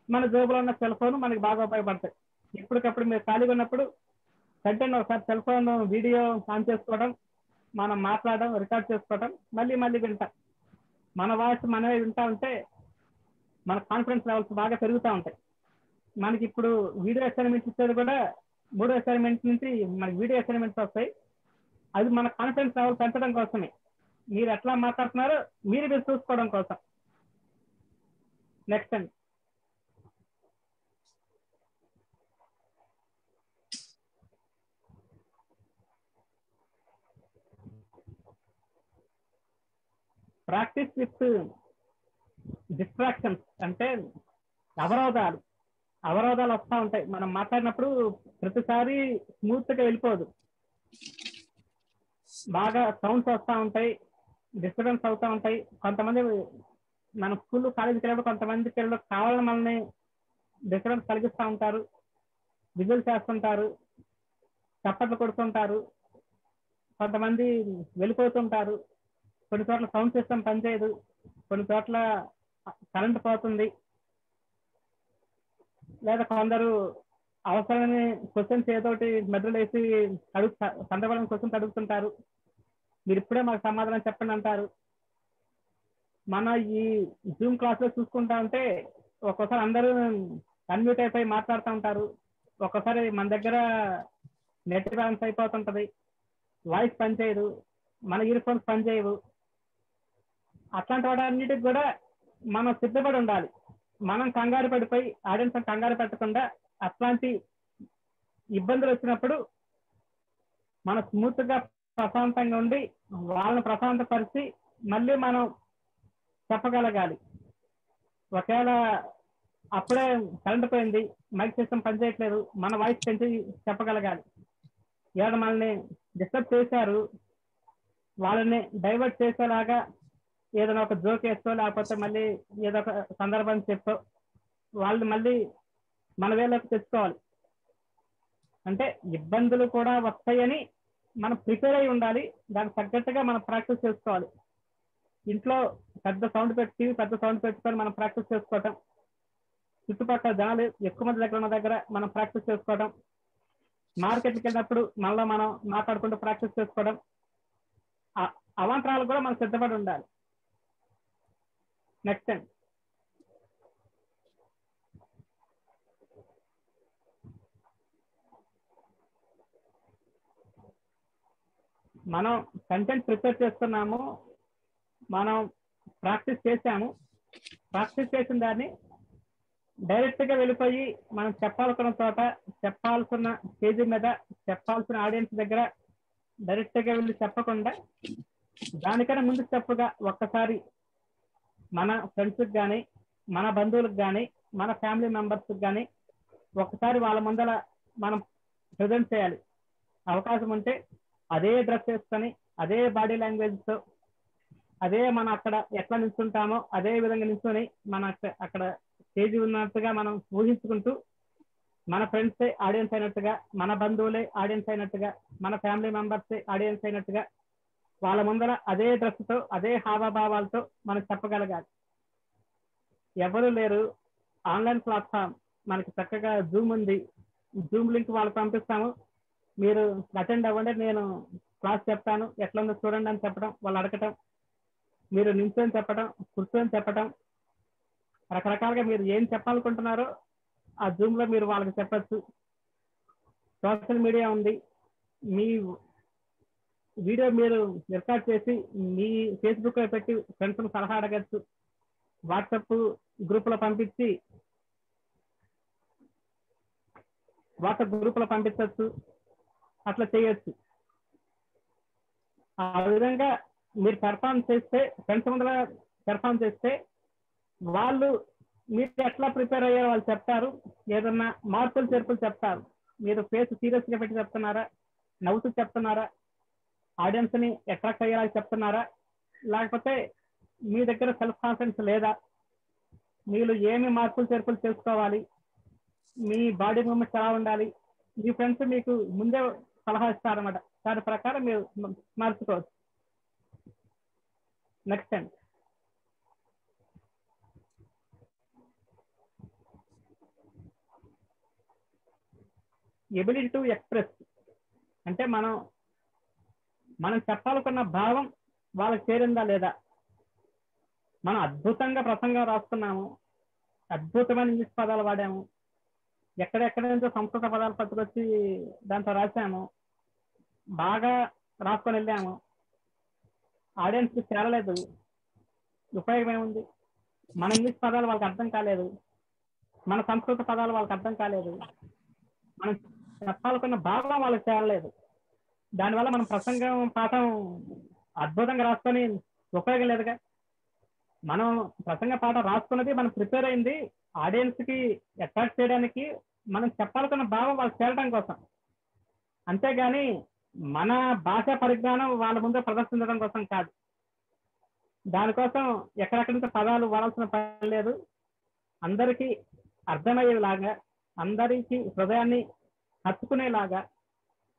మన జేబులో ఉన్న సెల్ ఫోన్ మనకి బాగా ఉపయోగపడతాయి. ఎప్పటికప్పుడు మీరు ఖాళీగా ఉన్నప్పుడు కంటెంట్ ఒకసారి సెల్ ఫోన్ వీడియో ఆన్ చేసుకోవడం, మనం మాట్లాడడం, రికార్డ్ చేసుకోవడం, మళ్ళీ మళ్ళీ వింటాం. మన వాయిస్ మనమే వింటా ఉంటే మన కాన్ఫిడెన్స్ లెవెల్స్ బాగా పెరుగుతూ ఉంటాయి. మనకి ఇప్పుడు వీడియో అసైన్మెంట్స్ ఇచ్చేది కూడా 3వ అసైన్మెంట్ నుంచి మనకి వీడియో అసైన్మెంట్స్ వస్తాయి. అది మన కాన్ఫిడెన్స్ లెవెల్ పెంచడం కోసమే. మీరు ఎట్లా మాట్లాడుతున్నారో మీరు చూసుకోవడం కోసం. నెక్స్ట్ అండి, ప్రాక్టీస్ విత్ డిస్ట్రాక్షన్స్ అంటే అవరోధాలు వస్తూ ఉంటాయి. మనం మాట్లాడినప్పుడు ప్రతిసారి స్మూత్గా వెళ్ళిపోదు. బాగా సౌండ్స్ వస్తూ ఉంటాయి, డిస్టర్బెన్స్ అవుతూ ఉంటాయి. కొంతమంది మన స్కూల్ కాలేజీకి వెళ్ళినప్పుడు కొంతమంది పిల్లలు కావాలని మనల్ని డిస్టర్బెన్స్ కలిగిస్తూ ఉంటారు, విజువల్ చేస్తుంటారు, చప్పట్లు కొడుతుంటారు, కొంతమంది వెళ్ళిపోతుంటారు. కొన్ని చోట్ల సౌండ్ సిస్టమ్ పనిచేయదు, కొన్ని చోట్ల కరెంట్ పోతుంది, లేదా కొందరు అవసరమైన క్వశ్చన్స్ ఏదోటి మెదడులేసి సందర్భాలను క్వశ్చన్స్ అడుగుతుంటారు. మీరు ఇప్పుడే మాకు సమాధానం చెప్పండి అంటారు. మన ఈ జూమ్ క్లాస్లో చూసుకుంటా ఉంటే ఒక్కోసారి అందరూ అన్మ్యూట్ అయిపోయి మాట్లాడుతూ ఉంటారు. ఒక్కోసారి మన దగ్గర నెట్ బ్యాలెన్స్ అయిపోతుంటది, వాయిస్ పనిచేయదు, మన ఇయర్ ఫోన్స్ పనిచేయవు. అట్లాంటి వాటన్నిటికి కూడా మనం సిద్ధపడి ఉండాలి. మనం కంగారు పడిపోయి ఆడియన్స్ కంగారు పెట్టకుండా అట్లాంటి ఇబ్బందులు వచ్చినప్పుడు మనం స్మూత్ గా ప్రశాంతంగా ఉండి వాళ్ళని ప్రశాంతపరిచి మళ్ళీ మనం చెప్పగలగాలి. ఒకవేళ అప్పుడే కరెంట్ పోయింది, మైక్ సిస్టమ్ పనిచేయట్లేదు, మన వాయిస్ పెంచి చెప్పగలగాలి. ఏదో మనల్ని డిస్టర్బ్ చేశారు, వాళ్ళని డైవర్ట్ చేసేలాగా ఏదైనా ఒక జోక్ వేస్తో లేకపోతే మళ్ళీ ఏదో ఒక సందర్భాన్ని చెప్తో వాళ్ళు మళ్ళీ మన వేలోకి తెచ్చుకోవాలి. అంటే ఇబ్బందులు కూడా వస్తాయని మనం ప్రిపేర్ అయి ఉండాలి. దానికి తగ్గట్టుగా మనం ప్రాక్టీస్ చేసుకోవాలి. ఇంట్లో పెద్ద సౌండ్ పెట్టుకొని మనం ప్రాక్టీస్ చేసుకోవటం, చుట్టుపక్కల జనాలు ఎక్కువ మంది దగ్గర ఉన్న దగ్గర మనం ప్రాక్టీస్ చేసుకోవడం, మార్కెట్కి వెళ్ళినప్పుడు మనలో మనం మాట్లాడుకుంటూ ప్రాక్టీస్ చేసుకోవడం, అవాంతరాలు కూడా మనం సిద్ధపడి ఉండాలి. నెక్స్ట్ అండి, మనం కంటెంట్ ప్రిపేర్ చేస్తున్నాము, మనం ప్రాక్టీస్ చేసాము, ప్రాక్టీస్ చేసిన దాన్ని డైరెక్ట్గా వెళ్ళిపోయి మనం చెప్పాల్సిన చోట, చెప్పాల్సిన స్టేజ్ మీద, చెప్పాల్సిన ఆడియన్స్ దగ్గర డైరెక్ట్గా వెళ్ళి చెప్పకుండా దానికన్నా ముందు స్టెప్గా ఒక్కసారి మన ఫ్రెండ్స్కి కానీ, మన బంధువులకు కానీ, మన ఫ్యామిలీ మెంబర్స్కి కానీ ఒకసారి వాళ్ళ ముందర మనం ప్రజెంట్ చేయాలి. అవకాశం ఉంటే అదే డ్రెస్ వేసుకొని, అదే బాడీ లాంగ్వేజ్తో, అదే మనం అక్కడ ఎట్లా నిల్చుంటామో అదే విధంగా నిల్చొని మన అక్కడ స్టేజ్ ఉన్నట్టుగా మనం ఊహించుకుంటూ మన ఫ్రెండ్సే ఆడియన్స్ అయినట్టుగా, మన బంధువులే ఆడియన్స్ అయినట్టుగా, మన ఫ్యామిలీ మెంబర్సే ఆడియన్స్ అయినట్టుగా వాళ్ళ ముందర అదే డ్రెస్తో, అదే హావభావాలతో మనం చెప్పగలగాలి. ఎవరు లేరు, ఆన్లైన్ ప్లాట్ఫామ్ మనకి చక్కగా జూమ్ ఉంది, జూమ్ లింక్ వాళ్ళకి పంపిస్తాము, మీరు అటెండ్ అవ్వండి, నేను క్లాస్ చెప్తాను, ఎట్లా ఉందో చూడండి అని చెప్పడం, వాళ్ళు అడగటం, మీరు నిల్చొని చెప్పడం, కూర్చొని చెప్పడం, రకరకాలుగా మీరు ఏం చెప్పాలనుకుంటున్నారో ఆ జూమ్ లో మీరు వాళ్ళకి చెప్పచ్చు. సోషల్ మీడియా ఉంది, మీ వీడియో మీరు రికార్డ్ చేసి మీ ఫేస్బుక్ లో పెట్టి ఫ్రెండ్స్ సలహా అడగచ్చు, వాట్సాప్ గ్రూప్ లో పంపించి వాట్సాప్ గ్రూప్ లో పంపించవచ్చు, అట్లా చేయొచ్చు. ఆ విధంగా మీరు పెర్ఫార్మ్ చేస్తే, ఫ్రెండ్స్ ముందర పెర్ఫార్మ్ చేస్తే వాళ్ళు మీరు ఎట్లా ప్రిపేర్ అయ్యారో వాళ్ళు చెప్తారు, ఏదన్నా మార్పులు చేర్పులు చెప్తారు. మీరు ఫేస్ సీరియస్ గా పెట్టి చెప్తున్నారా, నవ్వుతూ చెప్తున్నారా, ఆడియన్స్ ని అట్రాక్ట్ అయ్యేలా చెప్తున్నారా, లేకపోతే మీ దగ్గర సెల్ఫ్ కాన్ఫిడెన్స్ లేదా, మీరు ఏమి మార్పులు చేర్పులు చేసుకోవాలి, మీ బాడీ మూవ్మెంట్స్ ఎలా ఉండాలి, మీ ఫ్రెండ్స్ మీకు ముందే సలహా ఇస్తారన్నమాట. దాని ప్రకారం మీరు మార్చుకోవచ్చు. Next time ability to express అంటే మనం చెప్పాలనుకున్న భావం వాళ్ళకి చేరిందా లేదా. మనం అద్భుతంగా ప్రసంగం రాస్తున్నాము, అద్భుతమైన ఇంగ్లీష్ పదాలు వాడాము, ఎక్కడెక్కడ నుంచో సంస్కృత పదాలు పట్టుకొచ్చి దాంతో రాసాము, బాగా రాసుకొని వెళ్ళాము, ఆడియన్స్ కి చేరలేదు, ఉపయోగం ఏముంది? మన ఇంగ్లీష్ పదాలు వాళ్ళకి అర్థం కాలేదు, మన సంస్కృత పదాలు వాళ్ళకి అర్థం కాలేదు, మనం చెప్పాలనుకున్న భావం వాళ్ళకి చేరలేదు. దానివల్ల మనం ప్రసంగం పాఠం అద్భుతంగా రాసుకొని ఉపయోగం లేదుగా. మనం ప్రసంగ పాఠం రాసుకున్నది మనం ప్రిపేర్ అయింది ఆడియన్స్ కి అట్రాక్ట్ చేయడానికి, మనం చెప్పాలనుకున్న భావం వాళ్ళకి చేరడం కోసం, అంతేగాని మన భాషా పరిజ్ఞానం వాళ్ళ ముందు ప్రదర్శించడం కోసం కాదు. దానికోసం ఎక్కడెక్కడి నుంచి పదాలు వాడాల్సిన పని లేదు. అందరికీ అర్థమయ్యేలాగా, అందరికీ హృదయాన్ని హత్తుకునేలాగా,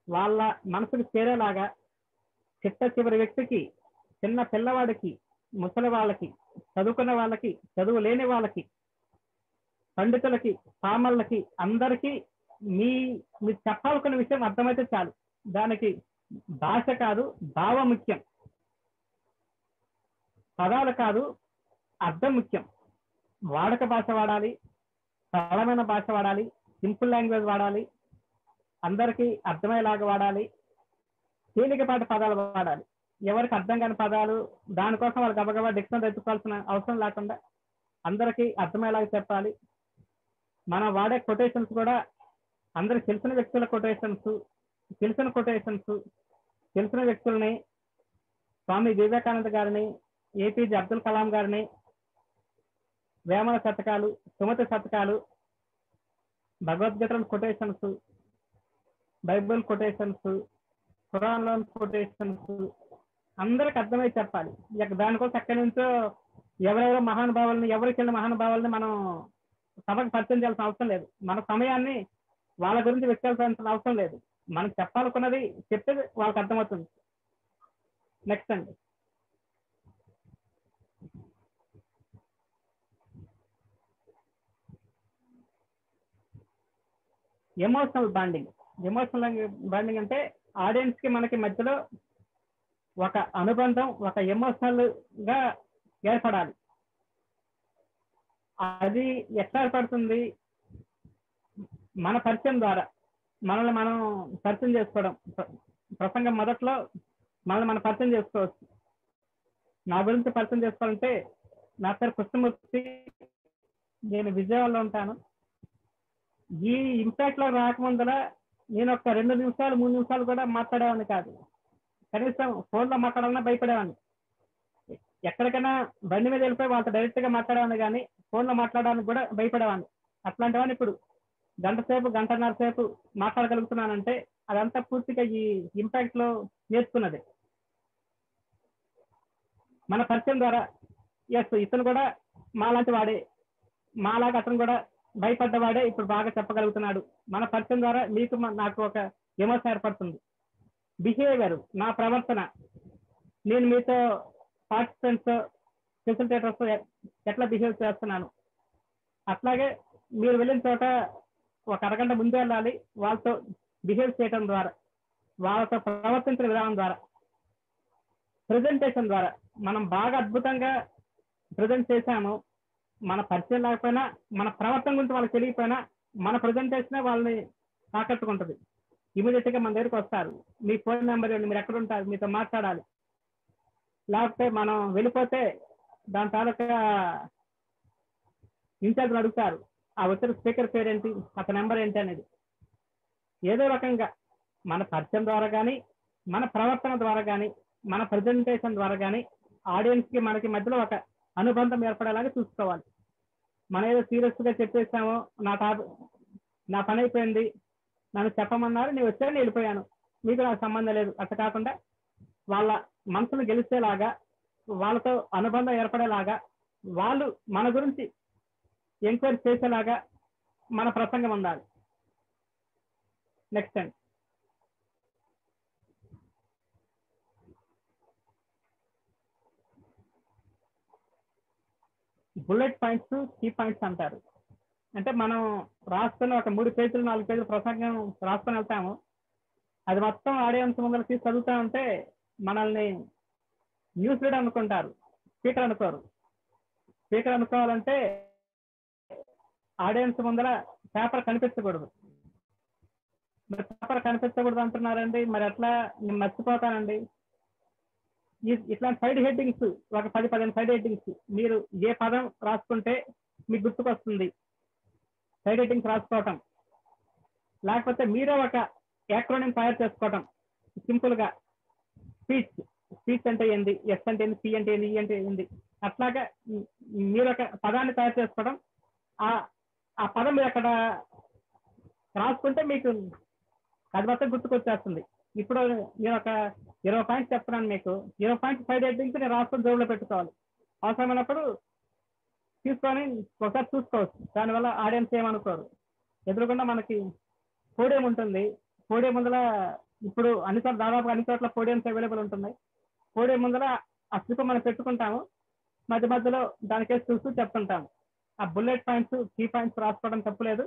వాళ్ళ మనసుకు చేరేలాగా, చిట్ట చివరి వ్యక్తికి, చిన్న పిల్లవాడికి, ముసలి వాళ్ళకి, చదువుకున్న వాళ్ళకి, చదువు లేని వాళ్ళకి, పండితులకి, పామర్లకి, అందరికీ మీరు చెప్పాలనుకున్న విషయం అర్థమైతే చాలు. దానికి భాష కాదు, భావం ముఖ్యం. పదాలు కాదు, అర్థం ముఖ్యం. వాడక భాష వాడాలి, సరళమైన భాష వాడాలి, సింపుల్ లాంగ్వేజ్ వాడాలి, అందరికీ అర్థమయ్యేలాగా వాడాలి, తేలికపాటి పదాలు వాడాలి. ఎవరికి అర్థం కాని పదాలు దానికోసం వాళ్ళు గబగబా డిక్షనరీ ఎత్తుకోవాల్సిన అవసరం లేకుండా అందరికీ అర్థమయ్యేలాగా చెప్పాలి. మనం వాడే కొటేషన్స్ కూడా అందరికి తెలిసిన వ్యక్తుల కొటేషన్స్, తెలిసిన వ్యక్తుల్ని, స్వామి వివేకానంద గారిని, ఏపీజే అబ్దుల్ కలాం గారిని, వేమన శతకాలు, సుమతి శతకాలు, భగవద్గీత కొటేషన్స్, బైబిల్ కొటేషన్స్, ఖురాన్లో కొటేషన్స్ అందరికి అర్థమై చెప్పాలి. దానికోసం ఎక్కడి నుంచో ఎవరెవరో మహానుభావుల్ని, ఎవరికి వెళ్ళిన మహానుభావుల్ని మనం సభకు పరిచయం చేయాల్సిన అవసరం లేదు. మన సమయాన్ని వాళ్ళ గురించి వెచ్చాల్సిన అవసరం లేదు. మనం చెప్పాలనుకున్నది చెప్తే వాళ్ళకి అర్థమవుతుంది. నెక్స్ట్ అండి, ఎమోషనల్ బాండింగ్. ఎమోషనల్ బాండింగ్ అంటే ఆడియన్స్ కి మనకి మధ్యలో ఒక అనుబంధం, ఒక ఎమోషనల్ గా ఏర్పడాలి. అది ఎట్లా ఏర్పడుతుంది? మన పరిచయం ద్వారా మనల్ని మనం పరిచయం చేసుకోవడం. ప్రసంగం మొదట్లో మనల్ని మనం పరిచయం చేసుకోవచ్చు. నా గురించి పరిచయం చేసుకోవాలంటే, నా పేరు కృష్ణమూర్తి, నేను విజయవాడలో ఉంటాను. ఈ ఇంపాక్ట్ లో రాకముందర నేను ఒక 2 నిమిషాలు 3 నిమిషాలు కూడా మాట్లాడేవాడిని కాదు. కనీసం ఫోన్లో మాట్లాడాలన్నా భయపడేవాడిని. ఎక్కడికైనా బండి మీద వెళ్ళిపోయి వాళ్ళతో డైరెక్ట్ గా మాట్లాడేవాడిని, కానీ ఫోన్లో మాట్లాడడానికి కూడా భయపడేవాడిని. అట్లాంటి వాడిని ఇప్పుడు గంటన్నర సేపు మాట్లాడగలుగుతున్నానంటే అదంతా పూర్తిగా ఈ ఇంపాక్ట్ లో నేర్చుకున్నది. మన పరిచయం ద్వారా ఎస్ ఇతను కూడా మాలాంటి వాడే, మాలాగా అతను కూడా భయపడ్డవాడే ఇప్పుడు బాగా చెప్పగలుగుతున్నాడు. మన పరిచయం ద్వారా మీకు నాకు ఒక ఎమోషన్ ఏర్పడుతుంది. బిహేవియర్, నా ప్రవర్తన, నేను మీతో పార్టిసిపెంట్స్, ఫెసిలిటేటర్స్ ఎట్లా బిహేవ్ చేస్తున్నాను, అట్లాగే మీరు వెళ్ళిన చోట ఒక అరగంట ముందే వెళ్ళాలి వాళ్ళతో బిహేవ్ చేయడం ద్వారా. వాళ్ళతో ప్రవర్తించిన విధానం ద్వారా, ప్రజెంటేషన్ ద్వారా మనం బాగా అద్భుతంగా ప్రజెంట్ చేశాము. మన పరిచయం లేకపోయినా, మన ప్రవర్తన గురించి వాళ్ళకి తెలియకపోయినా, మన ప్రజెంటేషన్ వాళ్ళని ఆకట్టుకుంటుంది. ఇమీడియట్ గా మన దగ్గరికి వస్తారు. మీ ఫోన్ నెంబర్ ఇవ్వండి, మీరు ఎక్కడ ఉంటారు, మీతో మాట్లాడాలి. లేకపోతే మనం వెళ్ళిపోతే దాని తాలూకా ఇన్ఛార్జ్లు అడుగుతారు, ఆ వచ్చిన స్పీకర్ పేరేంటి, అతని నెంబర్ ఏంటి అనేది. ఏదో రకంగా మన పరిచయం ద్వారా కానీ, మన ప్రవర్తన ద్వారా కానీ, మన ప్రజెంటేషన్ ద్వారా కానీ ఆడియన్స్ కి మనకి మధ్యలో ఒక అనుబంధం ఏర్పడేలాగా చూసుకోవాలి. మనం ఏదో సీరియస్ గా చెప్పేసామో, నా పని అయిపోయింది, నన్ను చెప్పమన్నారు, నేను వచ్చాను, నేను వెళ్ళిపోయాను, మీకు నాకు సంబంధం లేదు, అట్లా కాకుండా వాళ్ళ మనసును గెలిచేలాగా, వాళ్ళతో అనుబంధం ఏర్పడేలాగా, వాళ్ళు మన గురించి ఎంక్వైరీ చేసేలాగా మన ప్రసంగం ఉండాలి. నెక్స్ట్ అండి, బుల్లెట్ పాయింట్స్, కీ పాయింట్స్ అంటారు. అంటే మనం రాసుకుని ఒక 3 పేజీలు 4 పేజీలు ప్రసంగం రాసుకొని వెళ్తాము. అది మొత్తం ఆడియన్స్ ముందర తీసి చదువుతా ఉంటే మనల్ని న్యూస్ రీడర్ అనుకుంటారు, స్పీకర్ అనుకోరు. స్పీకర్ అనుకోవాలంటే ఆడియన్స్ ముందర పేపర్ కనిపించకూడదు. మరి పేపర్ కనిపించకూడదు అంటున్నారండి, మరి ఎట్లా, నేను మర్చిపోతానండి. ఇట్లాంటి సైడ్ హెడ్డింగ్స్, ఒక 10-15 సైడ్ హెడ్డింగ్స్ మీరు ఏ పదం రాసుకుంటే మీకు గుర్తుకొస్తుంది, సైడ్ హెడ్డింగ్స్ రాసుకోవటం. లేకపోతే మీరే ఒక యాక్రోనిం తయారు చేసుకోవటం, సింపుల్ గా స్పీచ్ అంటే ఏంది, ఎస్ అంటే ఏంది, పి అంటే ఏంది, ఈ అంటే ఏంది, అట్లాగా మీరు ఒక పదాన్ని తయారు చేసుకోవడం. ఆ పదం మీరు అక్కడ రాసుకుంటే మీకు అది మొత్తం గుర్తుకొచ్చేస్తుంది. ఇప్పుడు నేను ఒక 20 పాయింట్స్ చెప్తున్నాను మీకు, 20 పాయింట్స్ సైడ్ హెడ్డింగ్స్ నేను రాసుకొని జోబులో పెట్టుకోవాలి. అవసరమైనప్పుడు తీసుకొని ఒకసారి చూసుకోవచ్చు. దానివల్ల ఆడియన్స్ ఏమనుకోరు. ఎదురుకుండా మనకి పోడియం ఉంటుంది. పోడియం ముందర ఇప్పుడు దాదాపు అన్ని చోట్ల పోడియంస్ అవైలబుల్ ఉంటున్నాయి. పోడియం ముందర ఆ స్లిప్ మనం పెట్టుకుంటాము, మధ్య మధ్యలో దానికేసి చూస్తూ చెప్తుంటాము. ఆ బుల్లెట్ పాయింట్స్, కీ పాయింట్స్ రాసుకోవడం తప్పులేదు,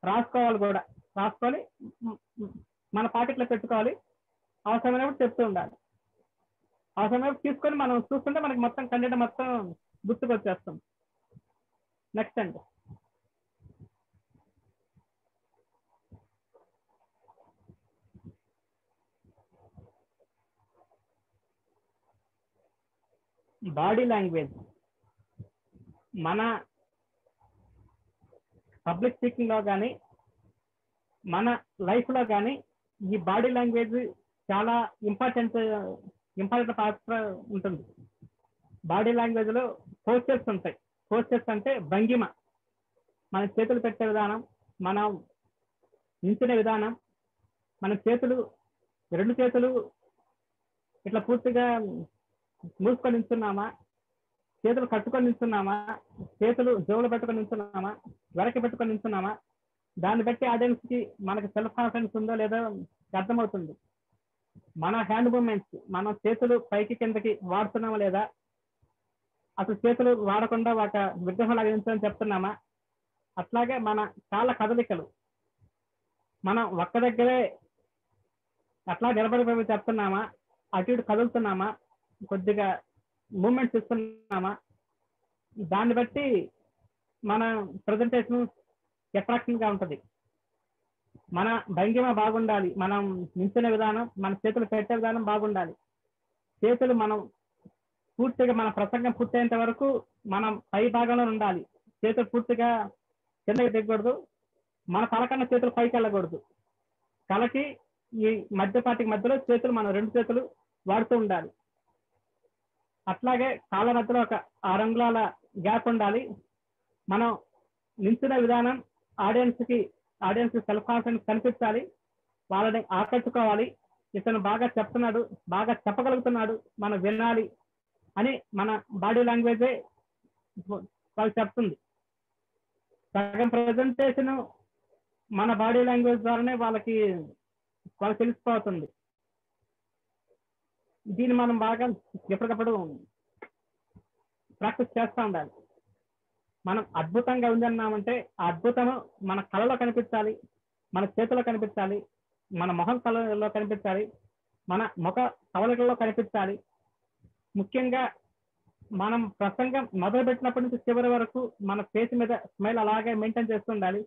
రాసుకోవాలి కూడా. రాసుకొని మన పాకెట్లో పెట్టుకోవాలి. అవసరమైనప్పుడు చెప్తూ ఉండాలి. అవసరమైనప్పుడు తీసుకొని మనం చూస్తుంటే మనకి మొత్తం కంటెంట్ మొత్తం గుర్తుకొచ్చేస్తాం. నెక్స్ట్ అండి, బాడీ లాంగ్వేజ్. మన పబ్లిక్ స్పీకింగ్ లో కానీ, మన లైఫ్ లో కానీ ఈ బాడీ లాంగ్వేజ్ చాలా ఇంపార్టెంట్ పాత్ర ఉంటుంది. బాడీ లాంగ్వేజ్ లో పోస్చర్స్ ఉంటాయి. పోస్చర్స్ అంటే భంగిమ, మన చేతులు పెట్టే విధానం, మనం నించునే విధానం, మన చేతులు, 2 చేతులు ఇట్లా పూర్తిగా మూసుకొని నించున్నామా, చేతులు కట్టుకొని నించున్నామా, చేతులు జోబులు పెట్టుకొని నించున్నామా, వెనక్కి పెట్టుకొని నించున్నామా, దాన్ని బట్టి ఆడియన్స్ కి మనకి సెల్ఫ్ కాన్ఫిడెన్స్ ఉందో లేదో అర్థమవుతుంది. మన హ్యాండ్ మూవ్మెంట్స్, మన చేతులు పైకి కిందకి వాడుతున్నామా లేదా, అసలు చేతులు వాడకుండా ఒక విగ్రహం లాగా నించొని చెప్తున్నామా, అట్లాగే మన కాళ్ళ కదలికలు, మనం ఒక్క దగ్గరే అట్లా నిలబడిపోయి చెప్తున్నామా, అటు ఇటు కదులుతున్నామా, కొద్దిగా మూమెంట్స్ ఇస్తున్నామా, దాన్ని బట్టి మన ప్రజెంటేషన్ అట్రాక్షన్ గా ఉంటుంది. మన భంగిమ బాగుండాలి, మనం నించునే విధానం, మన చేతులు పెట్టే విధానం బాగుండాలి. చేతులు మనం పూర్తిగా మన ప్రసంగం పూర్తయ్యేంత వరకు మనం పై భాగంలో ఉండాలి. చేతులు పూర్తిగా కిందకి దిగకూడదు, మన తలకన్నా చేతులు పైకి వెళ్ళకూడదు. తలకి ఈ మధ్యపాటికి మధ్యలో చేతులు, మనం 2 చేతులు వాడుతూ ఉండాలి. అట్లాగే కాళ్ళ మధ్యలో ఒక 6 అంగుళాల గ్యాప్ ఉండాలి. మనం నించునే విధానం ఆడియన్స్ కి సెల్ఫ్ కాన్ఫిడెన్స్ కనిపించాలి, వాళ్ళని ఆకట్టుకోవాలి. ఇతను బాగా చెప్తున్నాడు, బాగా చెప్పగలుగుతున్నాడు, మనం వినాలి అని మన బాడీ లాంగ్వేజే వాళ్ళు చెప్తుంది. సగం ప్రజెంటేషన్ మన బాడీ లాంగ్వేజ్ ద్వారానే వాళ్ళకి తెలిసిపోతుంది. దీన్ని మనం బాగా ఎప్పటికప్పుడు ప్రాక్టీస్ చేస్తూ ఉండాలి. మనం అద్భుతంగా ఉందన్నామంటే ఆ అద్భుతము మన కళలో కనిపించాలి, మన చేతిలో కనిపించాలి, మన మొహం కళలో కనిపించాలి, మన ముఖ కవలికల్లో కనిపించాలి. ముఖ్యంగా మనం ప్రసంగం మొదలు పెట్టినప్పటి నుంచి చివరి వరకు మన ఫేస్ మీద స్మైల్ అలాగే మెయింటైన్ చేస్తూ ఉండాలి.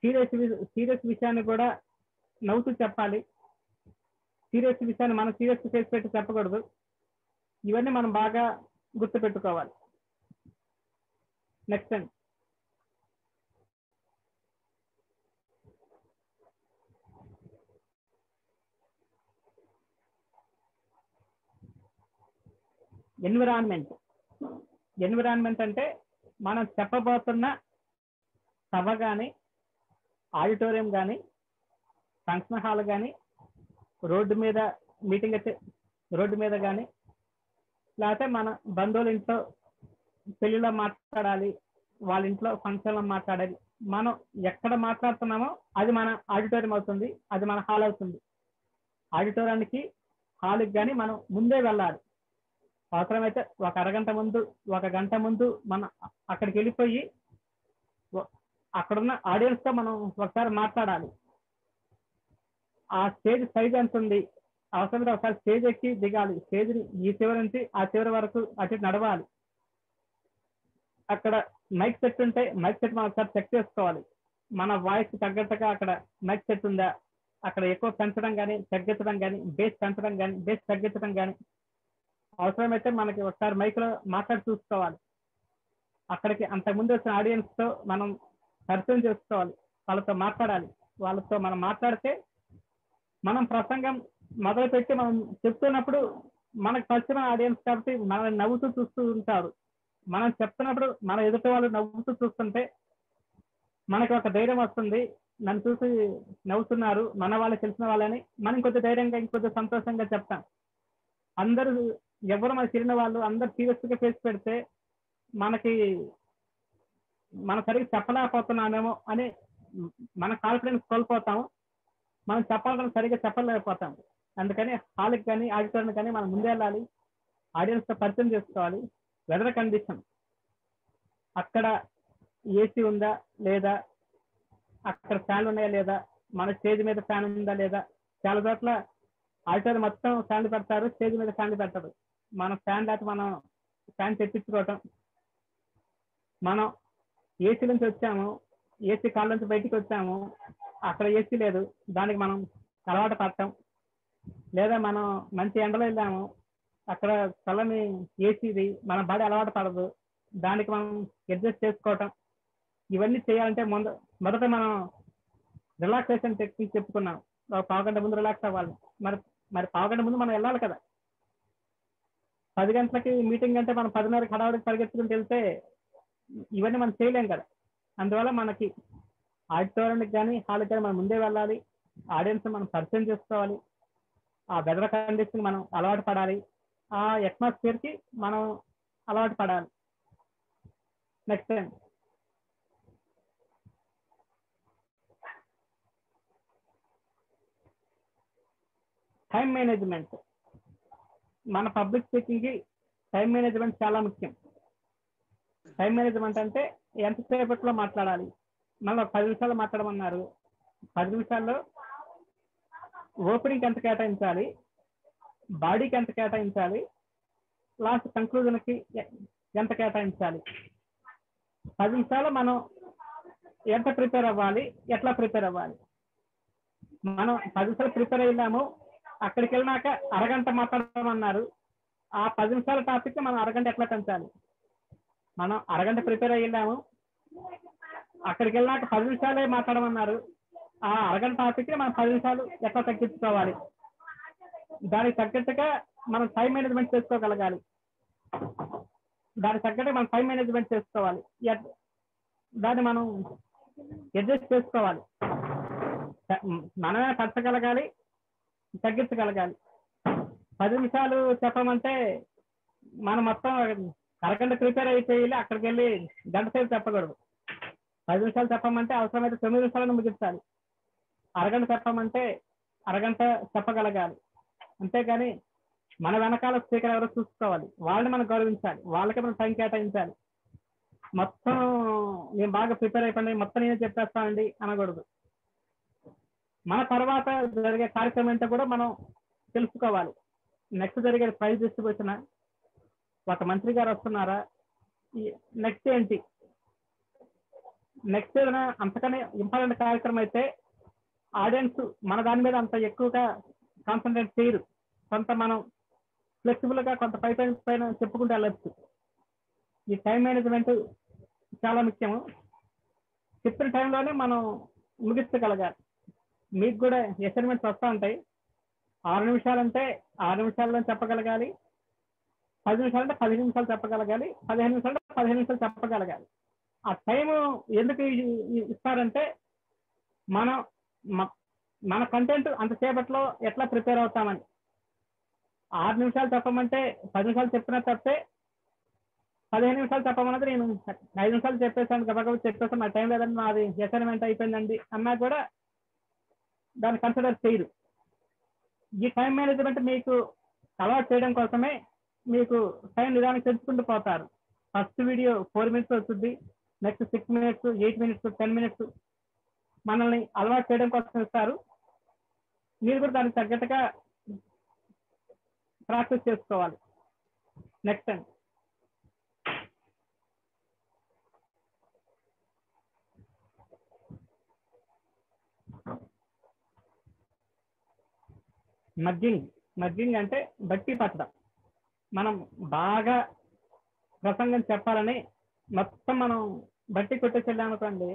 సీరియస్ విషయాన్ని కూడా నవ్వుతూ చెప్పాలి. సీరియస్ విషయాన్ని మనం సీరియస్ ఫేస్ పెట్టి చెప్పకూడదు. ఇవన్నీ మనం బాగా గుర్తుపెట్టుకోవాలి. నెక్స్ట్ అండి, ఎన్విరాన్మెంట్ అంటే మనం చెప్పబోతున్న సభ కానీ, ఆడిటోరియం కానీ, ఫంక్షన్ హాల్ కానీ, రోడ్డు మీద మీటింగ్ అయితే రోడ్డు మీద కానీ, లేకపోతే మన బంధువుల ఇంట్లో పెళ్లిలో మాట్లాడాలి, వాళ్ళ ఇంట్లో ఫంక్షన్లో మాట్లాడాలి. మనం ఎక్కడ మాట్లాడుతున్నామో అది మన ఆడిటోరియం అవుతుంది, అది మన హాల్ అవుతుంది. ఆడిటోరియానికి హాల్కి కానీ మనం ముందే వెళ్ళాలి. అవసరమైతే ఒక అరగంట ముందు, ఒక గంట ముందు మనం అక్కడికి వెళ్ళిపోయి అక్కడున్న ఆడియన్స్ తో మనం ఒకసారి మాట్లాడాలి. ఆ స్టేజ్ సైజ్ ఎంత ఉంది, అవసరమైతే ఒకసారి స్టేజ్ ఎక్కి దిగాలి. స్టేజ్ని ఈ చివరి నుంచి ఆ చివరి వరకు అటు నడవాలి. అక్కడ మైక్ సెట్ ఉంటే మైక్ సెట్ మనం ఒకసారి చెక్ చేసుకోవాలి. మన వాయిస్ తగ్గట్టుగా అక్కడ మైక్ సెట్ ఉందా, అక్కడ ఎక్కువ పెంచడం కానీ తగ్గించడం కానీ, బేస్ పెంచడం కానీ బేస్ తగ్గించడం కానీ, అవసరమైతే మనకి ఒకసారి మైక్లో మాట్లాడి చూసుకోవాలి. అక్కడికి అంతకుముందు వచ్చిన ఆడియన్స్ తో మనం పరిచయం చేసుకోవాలి, వాళ్ళతో మాట్లాడాలి. వాళ్ళతో మనం మాట్లాడితే మనం ప్రసంగం మొదలుపెట్టి మనం చెప్తున్నప్పుడు మనకు పరిచయం ఆడియన్స్ కాబట్టి మనల్ని నవ్వుతూ చూస్తూ ఉంటారు. మనం చెప్తున్నప్పుడు మన ఎదుటి వాళ్ళు నవ్వుతూ చూస్తుంటే మనకి ఒక ధైర్యం వస్తుంది. నన్ను చూసి నవ్వుతున్నారు, మన వాళ్ళు తెలిసిన వాళ్ళని మనం ఇంకొద్ది ధైర్యంగా ఇంకొద్ది సంతోషంగా చెప్తాం. అందరూ ఎవరు మనకు తెలియని వాళ్ళు అందరు సీరియస్ గా ఫేస్ పెడితే మనకి మనం సరిగ్గా చెప్పలేకపోతున్నామేమో అని మన కాన్ఫిడెన్స్ కోల్పోతాము. మనం చెప్పాలని సరిగ్గా చెప్పలేకపోతాం. అందుకని హాల్కి కానీ ఆడిటోరియం కానీ మనం ముందే వెళ్ళాలి, ఆడియన్స్ తో పరిచయం చేసుకోవాలి. వెదర్ కండిషన్, అక్కడ ఏసీ ఉందా లేదా, అక్కడ ఫ్యాన్లు ఉన్నాయా లేదా, మన స్టేజ్ మీద ఫ్యాన్ ఉందా లేదా. చాలా చోట్ల ఆడిటోరియం మొత్తం ఫ్యాన్లు పెడతారు, స్టేజ్ మీద ఫ్యాన్లు పెట్టరు. మనం ఫ్యాన్ లేకపోతే మనం ఫ్యాన్ తెప్పించుకోవటం. మనం ఏసీ నుంచి వచ్చాము, ఏసీ కాళ్ళ నుంచి బయటికి వచ్చాము, అక్కడ ఏసీ లేదు, దానికి మనం అలవాటు పడటం. లేదా మనం మంచి ఎండలో వెళ్ళాము, అక్కడ చల్లని ఏసీది మన బాడీ అలవాటు పడదు, దానికి మనం అడ్జస్ట్ చేసుకోవటం. ఇవన్నీ చేయాలంటే మొదట మనం రిలాక్సేషన్ టెక్నిక్ చెప్పుకున్నాం. ఒక పావుగంట ముందు రిలాక్స్ అవ్వాలి. మరి పావుగంట ముందు మనం వెళ్ళాలి కదా. 10 గంటలకి మీటింగ్ అంటే మనం 10:30కి హడావుడికి పరిగెత్తుకుని వెళ్తే ఇవన్నీ మనం చేయలేం కదా. అందువల్ల మనకి ఆడిటోరియంకి కానీ హాల్కి కానీ మనం ముందే వెళ్ళాలి, ఆడియన్స్ మనం పరిచయం చేసుకోవాలి, ఆ వెదర్ కండిషన్ మనం అలవాటు పడాలి, ఆ అట్మాస్ఫియర్కి మనం అలవాటు పడాలి. Next time management. మన పబ్లిక్ స్పీకింగ్కి టైం మేనేజ్మెంట్ చాలా ముఖ్యం. టైం మేనేజ్మెంట్ అంటే ఎంతసేపట్లో మాట్లాడాలి. మళ్ళీ 10 నిమిషాలు మాట్లాడమన్నారు, 10 నిమిషాల్లో ఓపెనింగ్ ఎంత కేటాయించాలి, బాడీకి ఎంత కేటాయించాలి, లాస్ట్ కంక్లూజన్కి ఎంత కేటాయించాలి. 10 నిమిషాలు మనం ఎంత ప్రిపేర్ అవ్వాలి, ఎట్లా ప్రిపేర్ అవ్వాలి. మనం 10 నిమిషాలు ప్రిపేర్ అయ్యాము, అక్కడికి వెళ్ళినాక అరగంట మాట్లాడమన్నారు, ఆ 10 నిమిషాల టాపిక్ మనం అరగంట ఎట్లా పెంచాలి. మనం అరగంట ప్రిపేర్ అయ్యాము, అక్కడికి వెళ్ళినాక 10 నిమిషాలే మాట్లాడమన్నారు, ఆ అరగంట టాపిక్ మనం 10 నిమిషాలు ఎట్లా తగ్గించుకోవాలి. దానికి తగ్గట్టుగా మనం టైం మేనేజ్మెంట్ చేసుకోగలగాలి. దానికి తగ్గట్టుగా మనం టైం మేనేజ్మెంట్ చేసుకోవాలి. దాన్ని మనం అడ్జస్ట్ చేసుకోవాలి. మనమే పెంచగలగాలి, తగ్గించగలగాలి. 10 నిమిషాలు చెప్పమంటే మనం మొత్తం అరగంట ప్రిపేర్ అయిపోయి అక్కడికి వెళ్ళి గంట సేపు చెప్పకూడదు. 10 నిమిషాలు చెప్పమంటే అవసరమైతే 9 నిమిషాలను ముగించాలి. అరగంట చెప్పమంటే అరగంట చెప్పగలగాలి. అంతేగాని మన వెనకాల స్పీకర్ ఎవరో చూసుకోవాలి, వాళ్ళని మనం గౌరవించాలి, వాళ్ళకి మనం టైం కేటాయించాలి. మొత్తం నేను బాగా ప్రిపేర్ అయిపోయింది, మొత్తం నేనే చెప్పేస్తానండి అనకూడదు. మన తర్వాత జరిగే కార్యక్రమం ఏంటో కూడా మనం తెలుసుకోవాలి. నెక్స్ట్ జరిగే ప్రైజ్ డిస్ట్రిబ్యూషన్, ఒక మంత్రి గారు వస్తున్నారా, నెక్స్ట్ ఏంటి, నెక్స్ట్ ఏదైనా అంతకనే ఇంపార్టెంట్ కార్యక్రమం అయితే ఆడియన్స్ మన దాని మీద అంత ఎక్కువగా కాన్సన్ట్రేట్ చేయరు. కొంత మనం ఫ్లెక్సిబుల్ గా కొంత పైన చెప్పుకుంటూ వెళ్ళచ్చు. ఈ టైం మేనేజ్మెంట్ చాలా ముఖ్యము. చెప్పిన టైంలోనే మనం ముగించగలగాలి. మీకు కూడా అసైన్మెంట్స్ వస్తూ ఉంటాయి. 6 నిమిషాలంటే 6 నిమిషాల్లో చెప్పగలగాలి, 10 నిమిషాలంటే 10 నిమిషాలు చెప్పగలగాలి, 15 నిమిషాలంటే 15 నిమిషాలు చెప్పగలగాలి. ఆ టైము ఎందుకు ఇస్తారంటే మనం మన కంటెంట్ అంతసేపట్లో ఎట్లా ప్రిపేర్ అవుతామని. 6 నిమిషాలు చెప్పమంటే 10 నిమిషాలు చెప్పినా తప్పే, 15 నిమిషాలు చెప్పమన్నది నేను 5 నిమిషాలు చెప్పేసాను, గబగబా చెప్పేసాను, నా టైం లేదండి, నాది అసైన్మెంట్ అయిపోయిందండి అన్నా కూడా దాన్ని కన్సిడర్ చేయరు. ఈ టైం మేనేజ్మెంట్ మీకు అలవాటు చేయడం కోసమే మీకు టైం నిదానికి తెలుసుకుంటూ పోతారు. ఫస్ట్ వీడియో 4 minutes వస్తుంది, నెక్స్ట్ 6 minutes, 8 minutes, 10 minutes మనల్ని అలవాటు చేయడం కోసం ఇస్తారు. మీరు కూడా దానికి తగ్గట్టుగా ప్రాక్టీస్ చేసుకోవాలి. నెక్స్ట్ టైం మర్జింగ్ అంటే బట్టి పట్టడం. మనం బాగా ప్రసంగం చెప్పాలని మొత్తం మనం బట్టి కొట్టేసి వెళ్ళామనుకోండి,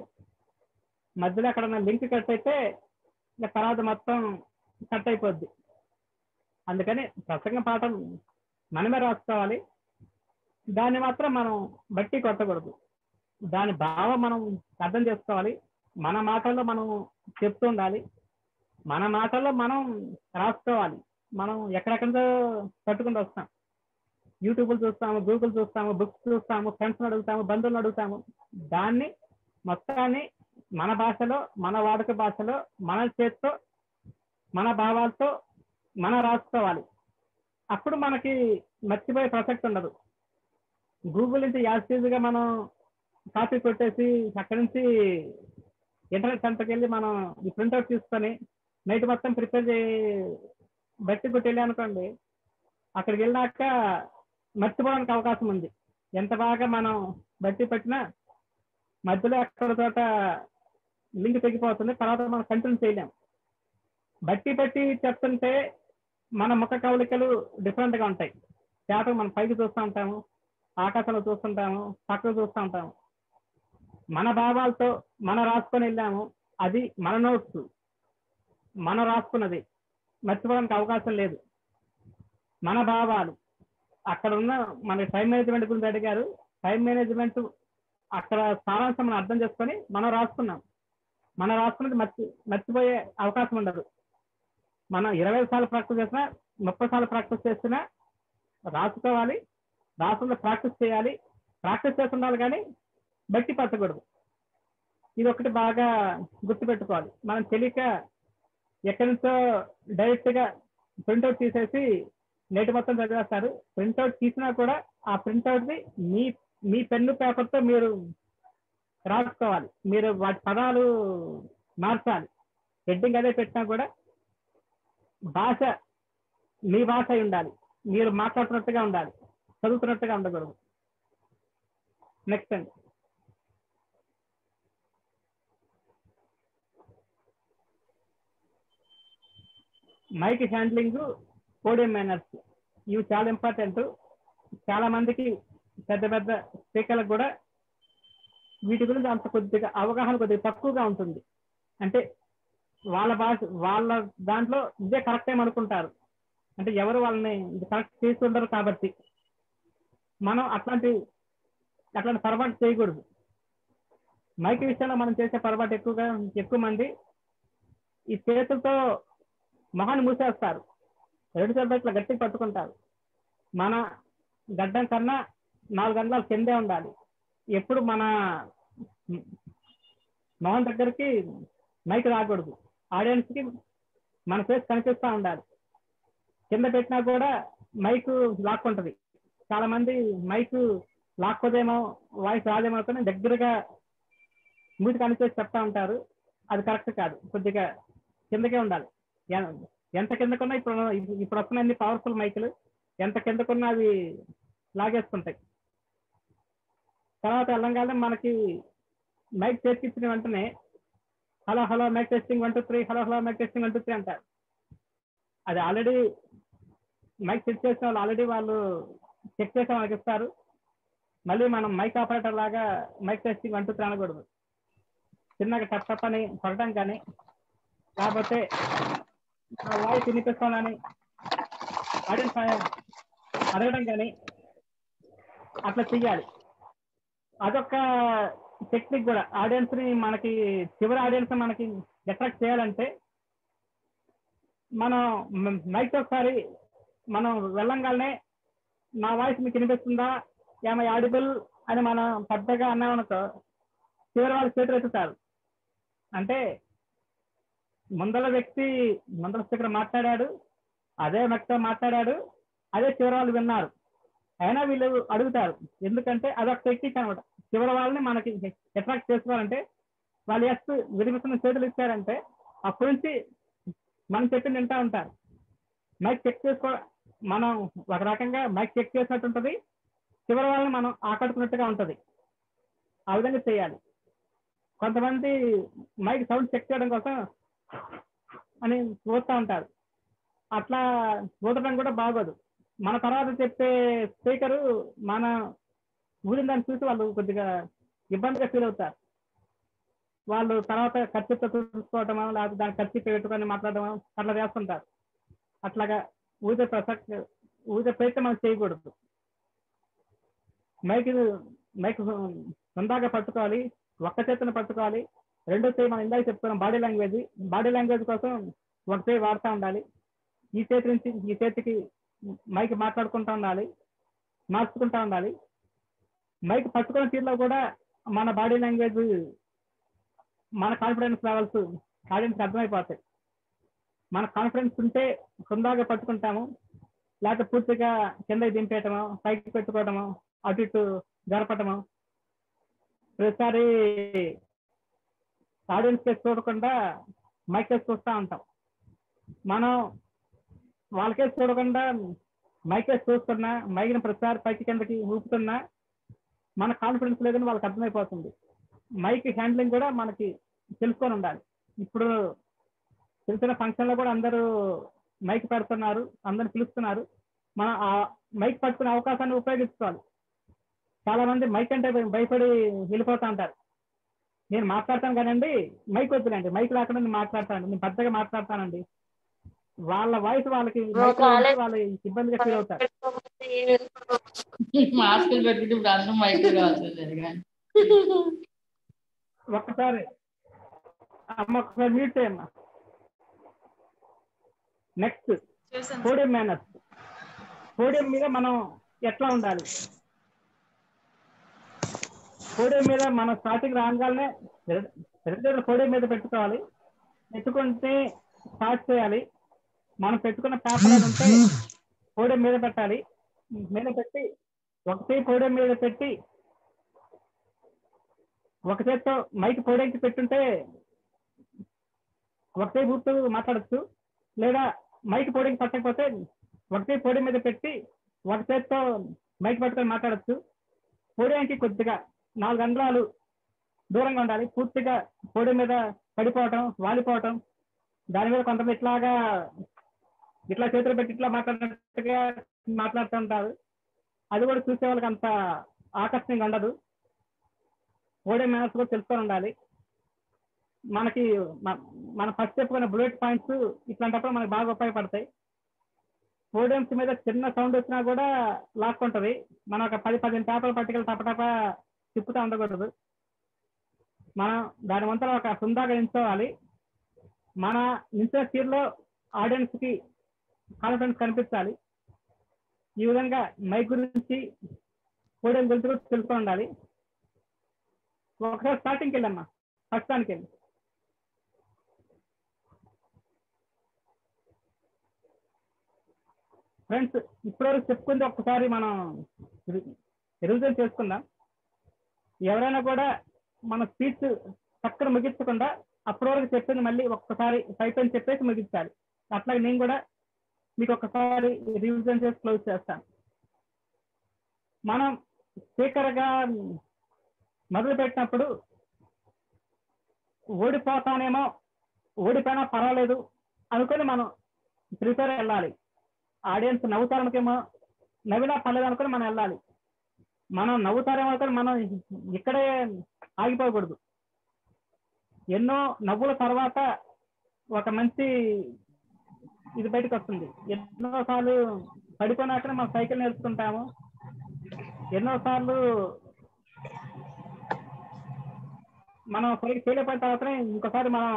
మధ్యలో ఎక్కడన్నా లింక్ కట్ అయితే తర్వాత మొత్తం కట్ అయిపోద్ది. అందుకని ప్రసంగ పాఠం మనమే రాసుకోవాలి, దాన్ని మాత్రం మనం బట్టి కొట్టకూడదు. దాని భావం మనం అర్థం చేసుకోవాలి. మన మాటల్లో మనం చెప్తూ ఉండాలి, మన మాటల్లో మనం రాసుకోవాలి. మనం ఎక్కడెక్కడో పట్టుకుంటూ వస్తాం, యూట్యూబ్లు చూస్తాము, గూగుల్ చూస్తాము, బుక్స్ చూస్తాము, ఫ్రెండ్స్ని అడుగుతాము, బంధువులను అడుగుతాము. దాన్ని మొత్తాన్ని మన భాషలో, మన వాడుక భాషలో, మన చేతితో, మన భావాలతో మనం రాసుకోవాలి. అప్పుడు మనకి మర్చిపోయే ప్రసక్తి ఉండదు. గూగుల్ నుంచి యాజిటీగా మనం కాపీ కొట్టేసి అక్కడి నుంచి ఇంటర్నెట్ సెంటర్కి వెళ్ళి మనం ఈ ప్రింట్అవుట్ తీసుకొని నైట్ మొత్తం ప్రిపేర్ బట్టి కొట్టి వెళ్ళి అనుకోండి, అక్కడికి వెళ్ళాక మర్చిపోవడానికి అవకాశం ఉంది. ఎంత బాగా మనం బట్టి పట్టినా మధ్యలో ఎక్కడ చోట లింక్ తెగిపోతుంది, తర్వాత మనం కంటిన్యూ చేయలేం. బట్టి చెప్తుంటే మన ముఖ కవళికలు డిఫరెంట్గా ఉంటాయి. చేపలు మనం పైకి చూస్తూ ఉంటాము, ఆకాశంలో చూస్తుంటాము, పక్కకు చూస్తూ ఉంటాము. మన భావాలతో మనం రాసుకొని వెళ్ళాము, అది మన నోట్స్, మనం రాసుకున్నది, మర్చిపోవడానికి అవకాశం లేదు. మన భావాలు అక్కడ ఉన్న మన టైం మేనేజ్మెంట్ గురించి అడిగారు. టైం మేనేజ్మెంట్ అక్కడ సారాంశం మనం అర్థం చేసుకొని మనం రాసుకున్నాం. మనం రాసుకున్నది మర్చిపోయే అవకాశం ఉండదు. మనం 20 సార్లు ప్రాక్టీస్ చేసినా, 30 సార్లు ప్రాక్టీస్ చేసినా రాసుకోవాలి, రాసుకుంటే ప్రాక్టీస్ చేయాలి. ప్రాక్టీస్ చేస్తుండాలి కానీ బట్టి పట్టకూడదు. ఇది ఒకటి బాగా గుర్తుపెట్టుకోవాలి. మనం తెలియక ఎక్కడి నుంచో డైరెక్ట్గా ప్రింట్అవుట్ తీసేసి నెట్ మొత్తం చదివేస్తారు. ప్రింట్అవుట్ తీసినా కూడా ఆ ప్రింట్అవుట్ది మీ పెన్ను పేపర్తో మీరు రాసుకోవాలి. మీరు వాటి పదాలు మార్చాలి. హెడ్డింగ్ అదే పెట్టినా కూడా భాష మీ భాష అయి ఉండాలి, మీరు మాట్లాడుతున్నట్టుగా ఉండాలి, చదువుతున్నట్టుగా ఉండకూడదు. నెక్స్ట్ అండి, మైక్ హ్యాండ్లింగ్, పోడియం మేనర్స్, ఇవి చాలా ఇంపార్టెంట్. చాలా మందికి పెద్ద పెద్ద స్పీకర్లకు కూడా వీటి గురించి అంత కొద్దిగా అవగాహన కొద్దిగా తక్కువగా ఉంటుంది. అంటే వాళ్ళ భాష, వాళ్ళ దాంట్లో ఇదే కరెక్ట్ ఏమనుకుంటారు. అంటే ఎవరు వాళ్ళని ఇది కరెక్ట్ చేస్తుంటారు కాబట్టి మనం అట్లాంటి పొరపాటు చేయకూడదు. మైక్ విషయంలో మనం చేసే పొరపాటు ఎక్కువ మంది ఈ చేతులతో మొహాన్ని మూసేస్తారు, 2 చేతులు ఇట్లా గట్టిగా పట్టుకుంటారు. మన గడ్డం కన్నా 4 అంగుళాల కిందే ఉండాలి. ఎప్పుడు మన మొహం దగ్గరికి మైక్ రాకూడదు. ఆడియన్స్ కి మన ఫేస్ కనిపిస్తూ ఉండాలి. కింద పెట్టినా కూడా మైక్ లాక్కుంటది. చాలా మంది మైక్ లాక్కోదేమో, వాయిస్ రాదేమో అని దగ్గరగా మూతి కనిపించి చెప్తా ఉంటారు. అది కరెక్ట్ కాదు. కొద్దిగా కిందకే ఉండాలి. ఎంత కిందకున్నా ఇప్పుడు వస్తున్న అన్ని పవర్ఫుల్ మైకులు ఎంత కిందకున్నా అవి లాగేసుకుంటాయి. తర్వాత వెళ్ళంగానే మనకి మైక్ చేతికిచ్చిన వెంటనే hello hello mic testing 1 2 3 hello hello mic testing 1 2 3 అంటారు. అది ఆల్రెడీ మైక్ చెక్ చేసిన వాళ్ళు ఆల్రెడీ వాళ్ళు చెక్ చేసి మనకి ఇస్తారు. మళ్ళీ మనం మైక్ ఆపరేటర్ లాగా మైక్ టెస్టింగ్ 1 2 3 అనకూడదు. చిన్నగా టప్ టప్ అని కొట్టడం కానీ లేకపోతే వాయిస్ వినిపిస్తానని ఆడియన్స్ అడగడం కానీ అట్లా చెయ్యాలి. అదొక టెక్నిక్ కూడా. ఆడియన్స్ ని మనకి చివరి ఆడియన్స్ మనకి అట్రాక్ట్ చేయాలంటే మనం మైక్ ఒకసారి మనం వెళ్ళంగానే నా వాయిస్ మీకు వినిపిస్తుందా, ఏమై ఆడిబుల్ అని మనం పెద్దగా అన్నామనుకో చివరి వాళ్ళు చేతులు ఎత్తుతారు. అంటే ముందల వ్యక్తి ముందల స్పీకర్ మాట్లాడాడు, అదే మైక్తో మాట్లాడాడు, అదే చివరి వాళ్ళు విన్నారు, అయినా వీళ్ళు అడుగుతారు. ఎందుకంటే అదొక టెక్నిక్ అనమాట. చివరి వాళ్ళని మనకి అట్రాక్ట్ చేసుకోవాలంటే వాళ్ళు ఎస్ వినిపిస్తున్న చేతులు ఇచ్చారంటే అప్పటి నుంచి మనం చెప్పింది వింటా ఉంటారు. మైక్ చెక్ చేసుకో మనం ఒక రకంగా మైక్ చెక్ చేసినట్టు ఉంటుంది, చివరి వాళ్ళని మనం ఆకట్టుకున్నట్టుగా ఉంటుంది. ఆ విధంగా చేయాలి. కొంతమంది మైక్ సౌండ్ చెక్ చేయడం కోసం అని చూస్తూ ఉంటారు. అట్లా ఊదడం కూడా బాగోదు. మన తర్వాత చెప్పే స్పీకరు మన ఊదిన దాన్ని చూసి వాళ్ళు కొద్దిగా ఇబ్బందిగా ఫీల్ అవుతారు. వాళ్ళు తర్వాత ఖర్చుతో చూసుకోవటమో లేకపోతే దాన్ని ఖర్చు పెట్టుకొని మాట్లాడటమో అట్లా చేస్తుంటారు. అట్లాగా ఊదే ప్రయత్నం మనం చేయకూడదు. మైక్ సొంతగా పట్టుకోవాలి, ఒక్క చేతిని పట్టుకోవాలి. రెండో చేయి మనం ఇందాక చెప్తున్నాం బాడీ లాంగ్వేజ్ కోసం ఒక చేయి వాడుతూ ఉండాలి. ఈ చేతి నుంచి ఈ చేతికి మైక్ మాట్లాడుకుంటూ ఉండాలి, మార్చుకుంటూ ఉండాలి. మైక్ పట్టుకున్న తీరులో కూడా మన బాడీ లాంగ్వేజ్, మన కాన్ఫిడెన్స్ లెవెల్స్ ఆడియన్స్కి అర్థమైపోతాయి. మన కాన్ఫిడెన్స్ ఉంటే సొంతగా పట్టుకుంటాము, లేకపోతే పూర్తిగా కిందకి దింపేయటమో పైకి పెట్టుకోవటమో అటు ఇటు జరపటమో, ప్రతిసారి ఆడియన్స్ కేసు చూడకుండా మైక్ కేసు చూస్తూ ఉంటాం. మనం వాళ్ళకేసి చూడకుండా మైక్ కేసు చూస్తున్నా, మైక్ని ప్రతిసారి పైకి కిందకి ఊపుతున్నా మన కాన్ఫిడెన్స్ లేదని వాళ్ళకి అర్థమైపోతుంది. మైక్ హ్యాండ్లింగ్ కూడా మనకి తెలుసుకొని ఉండాలి. ఇప్పుడు తెలిసిన ఫంక్షన్లో కూడా అందరూ మైక్ పెడుతున్నారు, అందరు పిలుస్తున్నారు. మనం ఆ మైక్ పట్టుకునే అవకాశాన్ని ఉపయోగించుకోవాలి. చాలా మంది మైక్ అంటే భయపడి వెళ్ళిపోతూ ఉంటారు. నేను మాట్లాడతాను కానండి, మైక్ వద్దులేండి, మైక్ లేకుండా నేను మాట్లాడతాను, నేను పెద్దగా మాట్లాడతానండి. వాళ్ళ వాయిస్ వాళ్ళకి వాళ్ళు ఇబ్బందిగా ఫీల్ అవుతారు. మాస్కులు పెట్టుకుంటే ఇప్పుడు అందరూ మైక్ కావాల్సింది. ఒక్కసారి అమ్మ ఒకసారి మ్యూట్ చేయమ్మా. Next podium manners. పోడియం మీద మనం ఎట్లా ఉండాలి? పోడియం మీద మనం స్టార్టింగ్ రాగానే రెండు పోడియం మీద పెట్టుకోవాలి. పెట్టుకుంటే స్టార్ట్ చేయాలి. మనం పెట్టుకున్న పేపర్ ఏది ఉంటే పోడియం మీద పెట్టాలి. మీద పెట్టి ఒకటే పోడియం మీద పెట్టి ఒక చేత్తో మైక్ పోడియంకి పెట్టుంటే ఒకటే ఊపుతూ మాట్లాడచ్చు, లేదా మైక్ పోడియంకి పట్టకపోతే ఒకటే పోడియం మీద పెట్టి ఒక చేత్తో మైక్ పట్టుకొని మాట్లాడచ్చు. పోడియంకి కొద్దిగా 4 అంగుళాలు దూరంగా ఉండాలి. పూర్తిగా పోడియం మీద పడిపోవటం, వాలిపోవటం, దాని మీద కొంతమంది ఇట్లా చేతులు పెట్టి ఇట్లా మాట్లాడినట్టుగా మాట్లాడుతూ ఉంటారు. అది కూడా చూసే వాళ్ళకి అంత ఆకర్షణీయంగా ఉండదు. పోడియం మేనర్స్ కూడా తెలుసుకొని ఉండాలి. మనకి మన ఫస్ట్ చెప్పుకున్న బుల్లెట్ పాయింట్స్ ఇట్లాంటప్పుడు మనకు బాగా ఉపయోగపడతాయి. పోడియంస్ మీద చిన్న సౌండ్ వచ్చినా కూడా లాక్కుంటుంది. మనం ఒక 10-15 పేపర్లు పట్టుకెళ్ళి టపటప తిప్పుతూ ఉండకూడదు. మనం దాని వంతలో ఒక హుందాగా నిల్చోవాలి. మన నిల్చో తీరులో ఆడియన్స్కి కాన్ఫిడెన్స్ కనిపించాలి. ఈ విధంగా మైక్ గురించి పోడియం గురించి కూడా తెలుసుకొని ఉండాలి. ఒకసారి స్టార్టింగ్కి వెళ్ళమ్మా, ఫస్ట్ దానికి వెళ్ళి. ఫ్రెండ్స్, ఇప్పటివరకు చెప్పుకుంది ఒక్కసారి మనం రివిజన్ చేసుకుందాం. ఎవరైనా కూడా మన స్పీచ్ చక్కగా ముగించకుండా అప్పటి వరకు చెప్పింది మళ్ళీ ఒక్కసారి అయిపోయింది చెప్పేసి ముగించాలి. అట్లాగే నేను కూడా మీకు ఒక్కసారి రివిజన్ చేసి క్లోజ్ చేస్తాను. మనం స్పీకర్గా మొదలు పెట్టినప్పుడు ఓడిపోతానేమో, ఓడిపోయినా పర్వాలేదు అనుకొని మనం ప్రిపేర్ వెళ్ళాలి. ఆడియన్స్ నవ్వుతారనుకేమో, నవ్వినా పర్లేదు అనుకొని మనం వెళ్ళాలి. మనం నవ్వుతారేమో అనుకొని మనం ఇక్కడే ఆగిపోకూడదు. ఎన్నో నవ్వుల తర్వాత ఒక మంచి ఇది బయటకు వస్తుంది. ఎన్నోసార్లు పడిపోయినాకనే మనం సైకిల్ నేర్చుకుంటాము. ఎన్నోసార్లు మనం సరిగ్గా ఫెయిల్ అయిపోయిన తర్వాతనే ఇంకోసారి మనం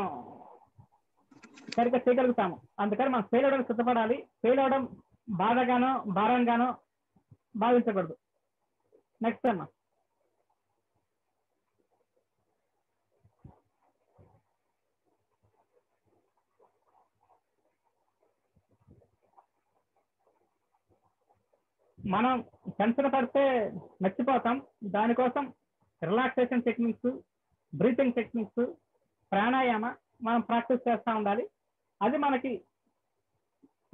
సరిగ్గా చేయగలుగుతాము. అందుకని మనం ఫెయిల్ అవడానికి సిద్ధపడాలి. ఫెయిల్ అవడం బాధగానో భారంగానో భావించకూడదు. నెక్స్ట్ అమ్మా. మనం టెన్షన్ పడితే మర్చిపోతాం. దానికోసం relaxation techniques, breathing techniques, pranayama మనం ప్రాక్టీస్ చేస్తూ ఉండాలి. అది మనకి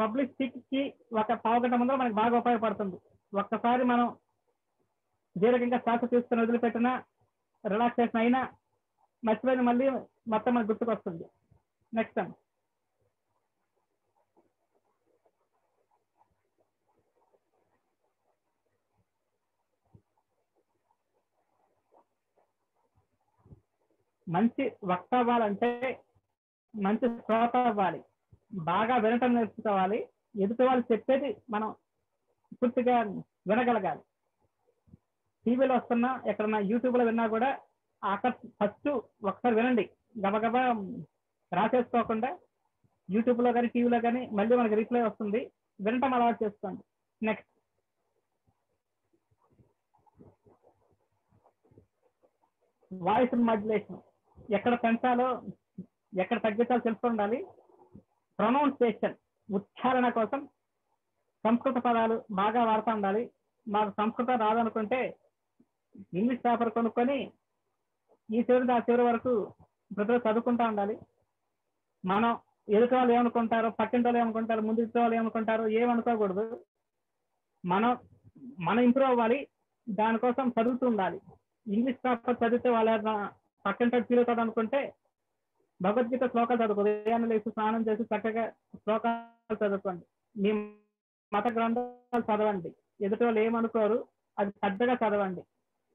పబ్లిక్ స్పీక్కి ఒక పావుగంట ముందర మనకి బాగా ఉపయోగపడుతుంది. ఒక్కసారి మనం దీర్ఘంగా శ్వాస తీసుకుని వదిలిపెట్టినా, రిలాక్సేషన్ అయినా మర్చిపోయిన మళ్ళీ మొత్తం మనకు గుర్తుకొస్తుంది. నెక్స్ట్ టైం మంచి వక్త అవ్వాలంటే మంచి శ్రోత అవ్వాలి. బాగా వినటం నేర్చుకోవాలి. ఎదుటి వాళ్ళు చెప్పేది మనం పూర్తిగా వినగలగాలి. టీవీలో వస్తున్నా, ఎక్కడన్నా యూట్యూబ్లో విన్నా కూడా ఫస్ట్ ఒకసారి వినండి. గబగబా రాసేసుకోకుండా యూట్యూబ్లో కానీ టీవీలో కానీ మళ్ళీ మనకి రీప్లై వస్తుంది. వినటం అలవాటు చేసుకోండి. Next voice modulation. ఎక్కడ పెంచాలో ఎక్కడ తగ్గించాలో తెలుసుకుండాలి. ప్రొనౌన్సియేషన్, ఉచ్చారణ కోసం సంస్కృత పదాలు బాగా వాడుతూ ఉండాలి. మాకు సంస్కృతం రాదనుకుంటే ఇంగ్లీష్ పేపర్ కొనుక్కొని ఈ చివరి ఆ చివరి వరకు ప్రజలు చదువుకుంటూ ఉండాలి. మనం ఎదుటి వాళ్ళు ఏమనుకుంటారో, పక్కింటి వాళ్ళు ఏమనుకుంటారు, ముందు వాళ్ళు ఏమనుకుంటారో ఏమనుకోకూడదు. మనం ఇంప్రూవ్ అవ్వాలి. దానికోసం చదువుతూ ఉండాలి. ఇంగ్లీష్ పేపర్ చదివితే వాళ్ళ పక్కింటి ఫీల్ అవుతాడు అనుకుంటే భగవద్గీత శ్లోకాలు చదువుకోండి. ఉదయాన్నే లేచి స్నానం చేసి చక్కగా శ్లోకాలు చదువుకోండి. మీ మత గ్రంథాలు చదవండి. ఎదుటి వాళ్ళు ఏమనుకోరు, అది పెద్దగా చదవండి.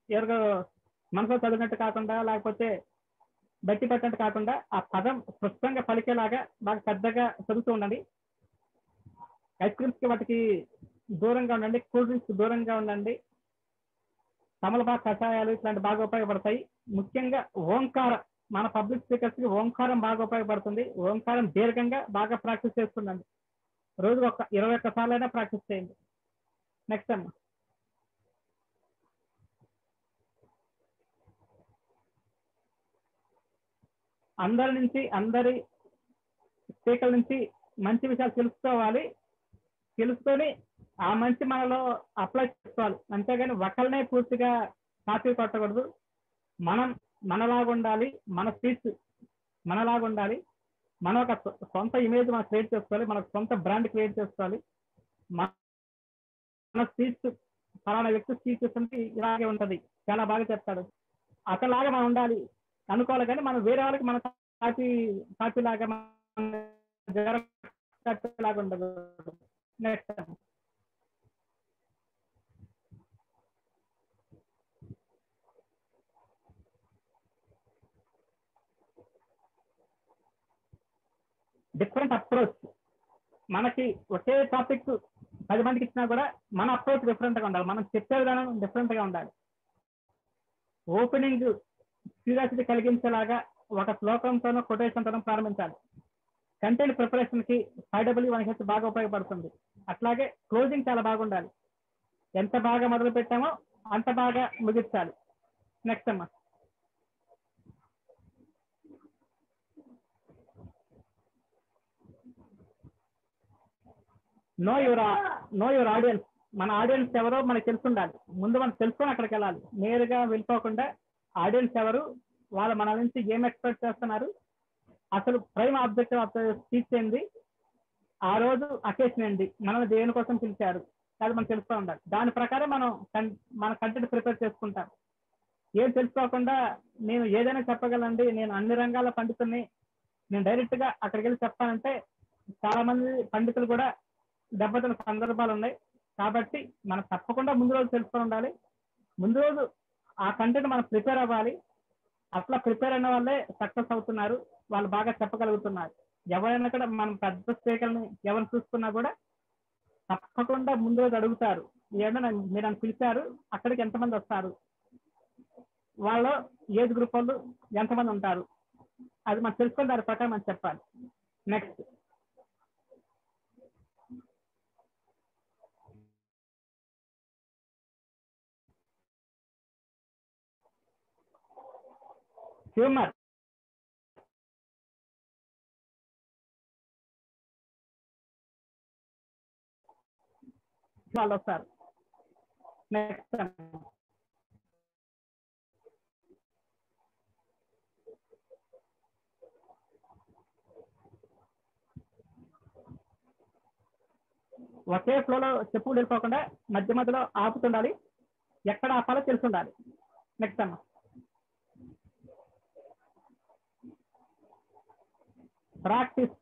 ఎవరికో మనసులో చదివినట్టు కాకుండా, లేకపోతే బట్టి పెట్టినట్టు కాకుండా ఆ పదం స్పష్టంగా పలికేలాగా బాగా పెద్దగా చదువుతూ ఉండండి. ఐస్ క్రీమ్స్కి వాటికి దూరంగా ఉండండి. కూల్ డ్రింక్స్ దూరంగా ఉండండి. తమలపాకు కషాయాలు ఇట్లాంటి బాగా ఉపయోగపడతాయి. ముఖ్యంగా ఓంకారం, మన పబ్లిక్ స్పీకర్స్ కి ఓంకారం బాగా ఉపయోగపడుతుంది. ఓంకారం దీర్ఘంగా బాగా ప్రాక్టీస్ చేస్తుండండి. రోజు 21 సార్లు అయినా ప్రాక్టీస్ చేయండి. నెక్స్ట్ అమ్మా. అందరి స్పీకర్ నుంచి మంచి విషయాలు తెలుసుకోవాలి. తెలుసుకొని ఆ మంచి మనలో అప్లై చేసుకోవాలి. అంతేగాని ఒకళ్ళనే పూర్తిగా కాపీ కొట్టకూడదు. మనం మనలాగా ఉండాలి. మన స్పీచ్ మనలాగా ఉండాలి. మన ఒక సొంత ఇమేజ్ మనం క్రియేట్ చేసుకోవాలి. మన సొంత బ్రాండ్ క్రియేట్ చేసుకోవాలి. మన స్పీచ్ ఫలానా వ్యక్తి స్పీచ్ అంటే ఇలాగే ఉంటది, చాలా బాగా చెప్తాడు, అతలాగా మనం ఉండాలి అనుకోవాలి. కానీ మనం వేరే వాళ్ళకి మన కాపీ లాగా లాగా ఉండదు. Next different approach. మనకి ఒకే టాపిక్ 10 మందికి ఇచ్చినా కూడా మన అప్రోచ్ డిఫరెంట్ గా ఉండాలి. మనం చెప్పే విధానం డిఫరెంట్ గా ఉండాలి. ఓపెనింగ్ క్యూరియాసిటీ కలిగించేలాగా ఒక శ్లోకంతోనో కొటేషన్తోనో ప్రారంభించాలి. కంటెంట్ ప్రిపరేషన్ కి 5W1H బాగా ఉపయోగపడుతుంది. అట్లాగే క్లోజింగ్ చాలా బాగుండాలి. ఎంత బాగా మొదలు పెట్టామో అంత బాగా ముగించాలి. నెక్స్ట్ అమ్మా. Know your audience. మన ఆడియన్స్ ఎవరో మనకు తెలుసుండాలి. ముందు మనం తెలుసుకొని అక్కడికి వెళ్ళాలి. నేరుగా వెళ్ళిపోకుండా ఆడియన్స్ ఎవరు, వాళ్ళు మన నుంచి ఏం ఎక్స్పెక్ట్ చేస్తున్నారు, అసలు ప్రైమ్ ఆబ్జెక్టివ్ ఆఫ్ స్పీచ్ ఏంది, ఆ రోజు అకేషన్ ఏంటి, మనల్ని దేని కోసం పిలిచారు, అది మనం తెలుస్తూ ఉండాలి. దాని ప్రకారం మనం మన కంటెంట్ ప్రిపేర్ చేసుకుంటాం. ఏం తెలుసుకోకుండా నేను ఏదైనా చెప్పగలండి, నేను అన్ని రంగాల పండితుల్ని, నేను డైరెక్ట్ గా అక్కడికి వెళ్ళి చెప్పాలంటే చాలా మంది పండితులు కూడా దెబ్బతిన్న సందర్భాలు ఉన్నాయి. కాబట్టి మనం తప్పకుండా ముందు రోజు తెలుసుకొని ఉండాలి. ముందు రోజు ఆ కంటెంట్ మనం ప్రిపేర్ అవ్వాలి. అట్లా ప్రిపేర్ అయిన వాళ్ళే సక్సెస్ అవుతున్నారు, వాళ్ళు బాగా చెప్పగలుగుతున్నారు. ఎవరైనా కూడా మనం పెద్ద స్పీకర్ని ఎవరు చూసుకున్నా కూడా తప్పకుండా ముందు రోజు అడుగుతారు, ఏదైనా మీరు నన్ను పిలిచారు, అక్కడికి ఎంతమంది వస్తారు, వాళ్ళ ఏజ్ గ్రూప్ వాళ్ళు ఎంతమంది ఉంటారు, అది మనం తెలుసుకొని దాని ప్రకారం మనం చెప్పాలి. Next humour. వాళ్ళు వస్తారు. నెక్స్ట్ ఒకే ఫ్లోలో చెప్పులు వెళ్ళిపోకుండా మధ్య మధ్యలో ఆపుతుండాలి, ఎక్కడ ఆపాలో తెలిసి ఉండాలి. నెక్స్ట్ అమ్మ ప్రాక్టీస్.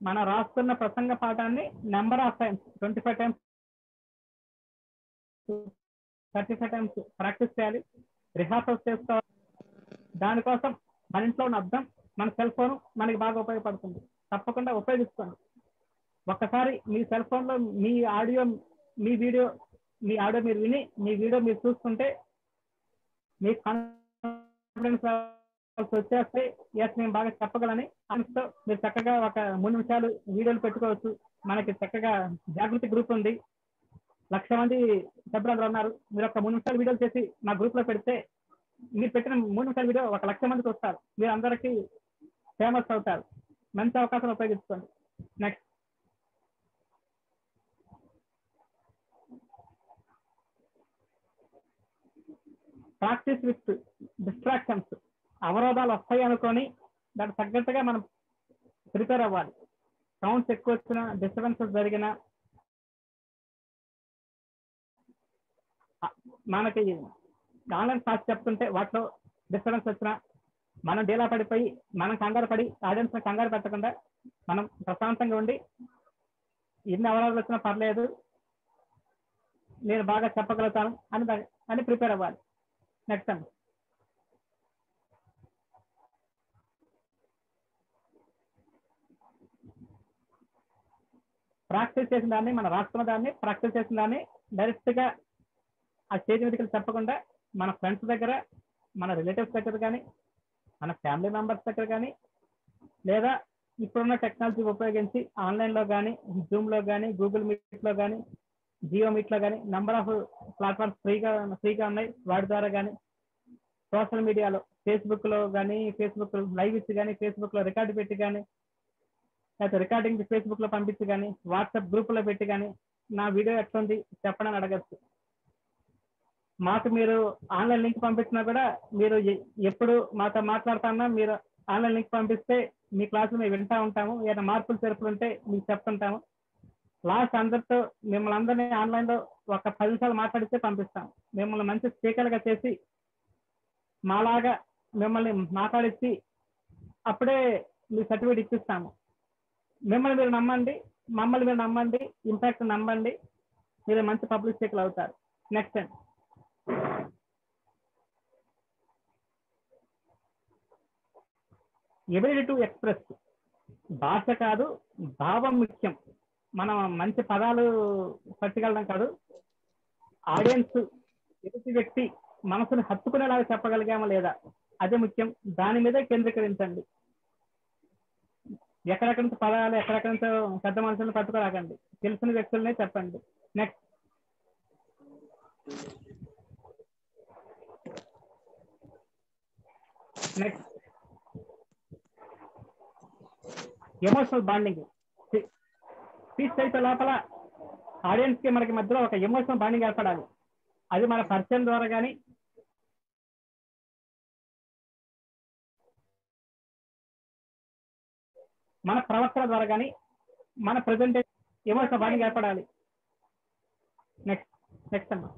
మనం రాస్తున్న ప్రసంగ పాఠాన్ని number of times 25 times 35 times practice చేయాలి, రిహార్సల్స్ చేసుకోవాలి. దానికోసం మన ఇంట్లో ఉన్న అర్థం, మన సెల్ ఫోన్ మనకి బాగా ఉపయోగపడుతుంది, తప్పకుండా ఉపయోగించుకోండి. ఒక్కసారి మీ సెల్ ఫోన్లో మీ ఆడియో మీరు విని మీ వీడియో మీరు చూసుకుంటే మీ కాన్ఫిడెన్స్ వచ్చేస్తే ఎస్ నేను బాగా చెప్పగలని అంతో మీరు చక్కగా ఒక 3 నిమిషాలు వీడియోలు పెట్టుకోవచ్చు. మనకి చక్కగా జాగృతి గ్రూప్ ఉంది, 1,00,000 మంది సభ్యులందరూ ఉన్నారు. మీరు ఒక 3 నిమిషాలు వీడియోలు చేసి మా గ్రూప్ లో పెడితే మీరు పెట్టిన 3 నిమిషాల వీడియో 1,00,000 మందికి వస్తారు, మీరు అందరికీ ఫేమస్ అవుతారు. మంచి అవకాశం ఉపయోగించుకోండి. Next practice with distractions. అవరోధాలు వస్తాయి అనుకొని దానికి తగ్గట్టుగా మనం ప్రిపేర్ అవ్వాలి. సౌండ్స్ ఎక్కువ వచ్చినా, డిస్టర్బెన్సెస్ జరిగినా, మనకి ఆన్లైన్ క్లాస్ చెప్తుంటే వాటిలో డిస్టర్బెన్స్ వచ్చినా మనం డీలా పడిపోయి మనం కంగారు పడి ఆడియన్స్ కంగారు పెట్టకుండా మనం ప్రశాంతంగా ఉండి ఎన్ని అవరోధాలు వచ్చినా పర్లేదు, నేను బాగా చెప్పగలుగుతాను అని ప్రిపేర్ అవ్వాలి. నెక్స్ట్ అండి ప్రాక్టీస్ చేసిన దాన్ని, మనం రాసుకున్న దాన్ని ప్రాక్టీస్ చేసిన దాన్ని డైరెక్ట్ గా ఆ స్టేజ్ మీదకి చెప్పకుండా మన ఫ్రెండ్స్ దగ్గర, మన రిలేటివ్స్ దగ్గర కానీ, మన ఫ్యామిలీ మెంబర్స్ దగ్గర కానీ, లేదా ఇప్పుడున్న టెక్నాలజీ ఉపయోగించి ఆన్లైన్లో కానీ, జూమ్లో కానీ, గూగుల్ మీట్లో కానీ, జియో మీట్లో కానీ నెంబర్ ఆఫ్ ప్లాట్ఫామ్స్ ఫ్రీగా ఉన్నాయి. వాటి ద్వారా కానీ, సోషల్ మీడియాలో ఫేస్బుక్లో కానీ, ఫేస్బుక్ లైవ్ ఇచ్చి కానీ, ఫేస్బుక్లో రికార్డు పెట్టి కానీ, లేకపోతే రికార్డింగ్ ఫేస్బుక్లో పంపించి కానీ, వాట్సాప్ గ్రూపులో పెట్టి కానీ నా వీడియో ఎట్లుంది చెప్పడని అడగచ్చు. మాకు మీరు ఆన్లైన్ లింక్ పంపించినా కూడా మీరు ఎప్పుడు మాతో మాట్లాడుతున్నా మీరు ఆన్లైన్ లింక్ పంపిస్తే మీ క్లాసులు మేము వింటూ ఉంటాము, ఏదైనా మార్పులు చేర్పులు ఉంటే మీకు చెప్తుంటాము. లాస్ట్ అందరితో మిమ్మల్ని అందరినీ ఆన్లైన్లో ఒక 10 నిమిషాలు మాట్లాడితే పంపిస్తాం. మిమ్మల్ని మంచి స్పీకర్గా చేసి మాలాగా మిమ్మల్ని మాట్లాడించి అప్పుడే మీ సర్టిఫికేట్ ఇప్పిస్తాము. మిమ్మల్ని మీరు నమ్మండి, మమ్మల్ని మీరు నమ్మండి, ఇంపాక్ట్ నమ్మండి, మీరు మంచి పబ్లిక్ స్పీకర్లు అవుతారు. నెక్స్ట్ అండి ఎబిలిటీ టు ఎక్స్ప్రెస్. భాష కాదు, భావం ముఖ్యం. మనం మంచి పదాలు పట్టుకెళ్ళడం కాదు, ఆడియన్స్ ఎదుటి వ్యక్తి మనసును హత్తుకునేలాగా చెప్పగలిగామా లేదా అదే ముఖ్యం. దాని మీదే కేంద్రీకరించండి. ఎక్కడెక్కడి నుంచి పదాలు, ఎక్కడెక్కడి నుంచో పెద్ద మనుషులను పట్టుకోరాకండి, తెలిసిన వ్యక్తులనే చెప్పండి. Next emotional bonding. స్పీచ్ అయితే లోపల ఆడియన్స్ కి మనకి మధ్యలో ఒక ఎమోషనల్ బాండింగ్ ఏర్పడాలి. అది మన పరిచయం ద్వారా కానీ, మన ప్రవర్తన ద్వారా కానీ మన ప్రెజెంటేషన్ ఎమోషనల్ బాండింగ్ ఏర్పడాలి. నెక్స్ట్ అమ్మా.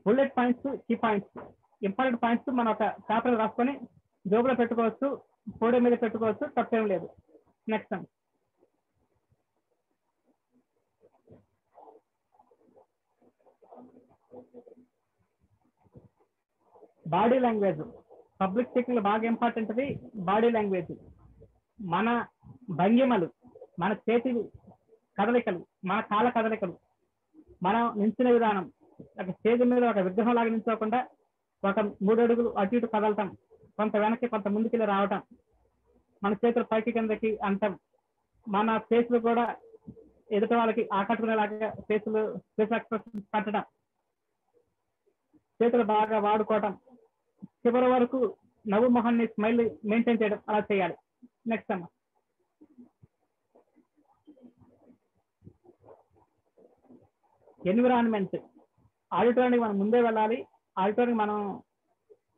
Bullet points, key points, important points మనం ఒక పేపర్ రాసుకొని జోబులో పెట్టుకోవచ్చు, పోడియం మీద పెట్టుకోవచ్చు, తప్పేం లేదు. నెక్స్ట్ అమ్మా. బాడీ లాంగ్వేజ్ పబ్లిక్ స్పీకింగ్ బాగా ఇంపార్టెంట్ది. బాడీ లాంగ్వేజ్, మన భంగిమలు, మన చేతి కదలికలు, మన కాళ్ళ కదలికలు, మనం నించిన విధానం, ఒక స్టేజ్ మీద ఒక విగ్రహం లాగా నించోకుండా ఒక 3 అడుగులు అటు ఇటు కదలటం, కొంత వెనక్కి కొంత ముందుకెళ్ళి రావటం, మన చేతులు పైకి కిందకి అంటాం, మన ఫేస్లు కూడా ఎదుటి వాళ్ళకి ఆకట్టుకునేలాగా ఫేస్ ఎక్స్ప్రెషన్ పెట్టడం, చేతులు బాగా వాడుకోవటం, చివరి వరకు నవ్వు మొహాన్ని స్మైల్ మెయింటైన్ చేయడం, అలా చేయాలి. నెక్స్ట్ అమ్మా. ఎన్విరాన్మెంట్, ఆడిటోరియానికి మనం ముందే వెళ్ళాలి, ఆడిటోరియం మనం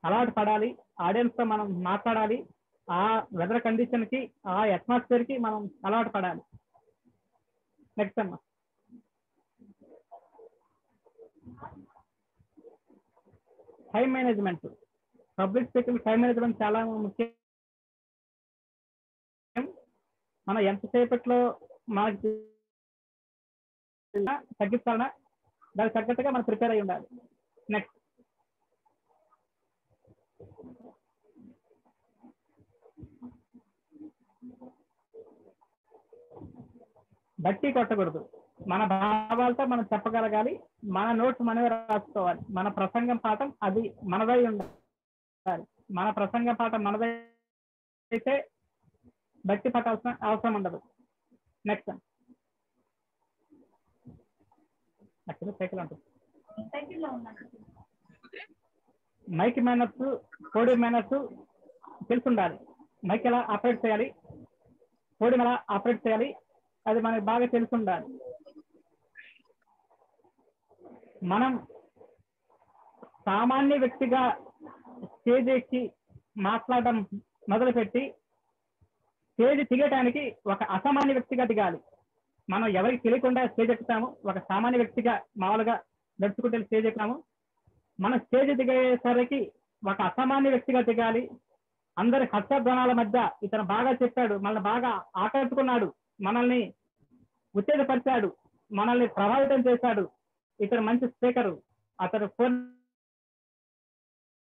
అలవాటు పడాలి, ఆడియన్స్ తో మనం మాట్లాడాలి, ఆ వెదర్ కండిషన్ కి ఆ అట్మాస్ఫియర్ కి మనం అలవాటు పడాలి. నెక్స్ట్ అమ్మా. Time management, public speaking time management చాలా ముఖ్యం. మనం ఎంతసేపట్లో మనకి తగ్గించాలన్నా దానికి తగ్గట్టుగా మనం ప్రిపేర్ అయి ఉండాలి. నెక్స్ట్ బట్టి కొట్టకూడదు, మన భావాలతో మనం చెప్పగలగాలి, మన నోట్స్ మనమే రాసుకోవాలి, మన ప్రసంగం పాఠం అది మనదై ఉండాలి. మన ప్రసంగం పాఠం మనదైతే బట్టి పట్టాల్సిన అవసరం ఉండదు. నెక్స్ట్ సైకిల్ ఉంటుంది. మైక్ మేనర్స్, పోడియం మేనర్స్ తెలిసి ఉండాలి. మైక్ ఎలా ఆపరేట్ చేయాలి, పోడియం ఎలా ఆపరేట్ చేయాలి, అది మనకి బాగా తెలిసి ఉండాలి. మనం సామాన్య వ్యక్తిగా స్టేజ్ ఎక్కి మాట్లాడడం మొదలుపెట్టి స్టేజ్ దిగటానికి ఒక అసామాన్య వ్యక్తిగా దిగాలి. మనం ఎవరికి తెలియకుండా స్టేజ్ ఎక్కుతాము, ఒక సామాన్య వ్యక్తిగా మామూలుగా నడుచుకుంటే స్టేజ్ ఎక్కుతాము. మనం స్టేజ్ దిగేసరికి ఒక అసామాన్య వ్యక్తిగా దిగాలి. అందరి హర్షధ్వానాల మధ్య ఇతను బాగా చెప్పాడు, మనల్ని బాగా ఆకట్టుకున్నాడు, మనల్ని ఉత్తేజపరిచాడు, మనల్ని ప్రభావితం చేశాడు, ఇతను మంచి స్పీకరు, అతను ఫోన్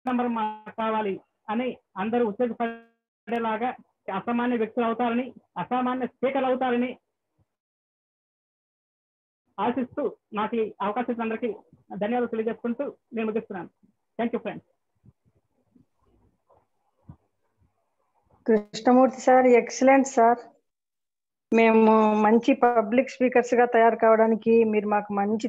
నెంబర్ మాకు కావాలి అని అందరూ ఉత్తేజపడేలాగా అసామాన్య వ్యక్తులు అవుతారని, అసామాన్య స్పీకర్లు అవుతారని ఆశిస్తూ నాకు ఈ అవకాశం అందరికీ ధన్యవాదాలు తెలియజేసుకుంటూ నేను ముగిస్తున్నాను. Thank you friends. Krishnamurthy sir, excellent sir. మేము మంచి పబ్లిక్ స్పీకర్స్ గా తయారు కావడానికి మీరు మాకు మంచి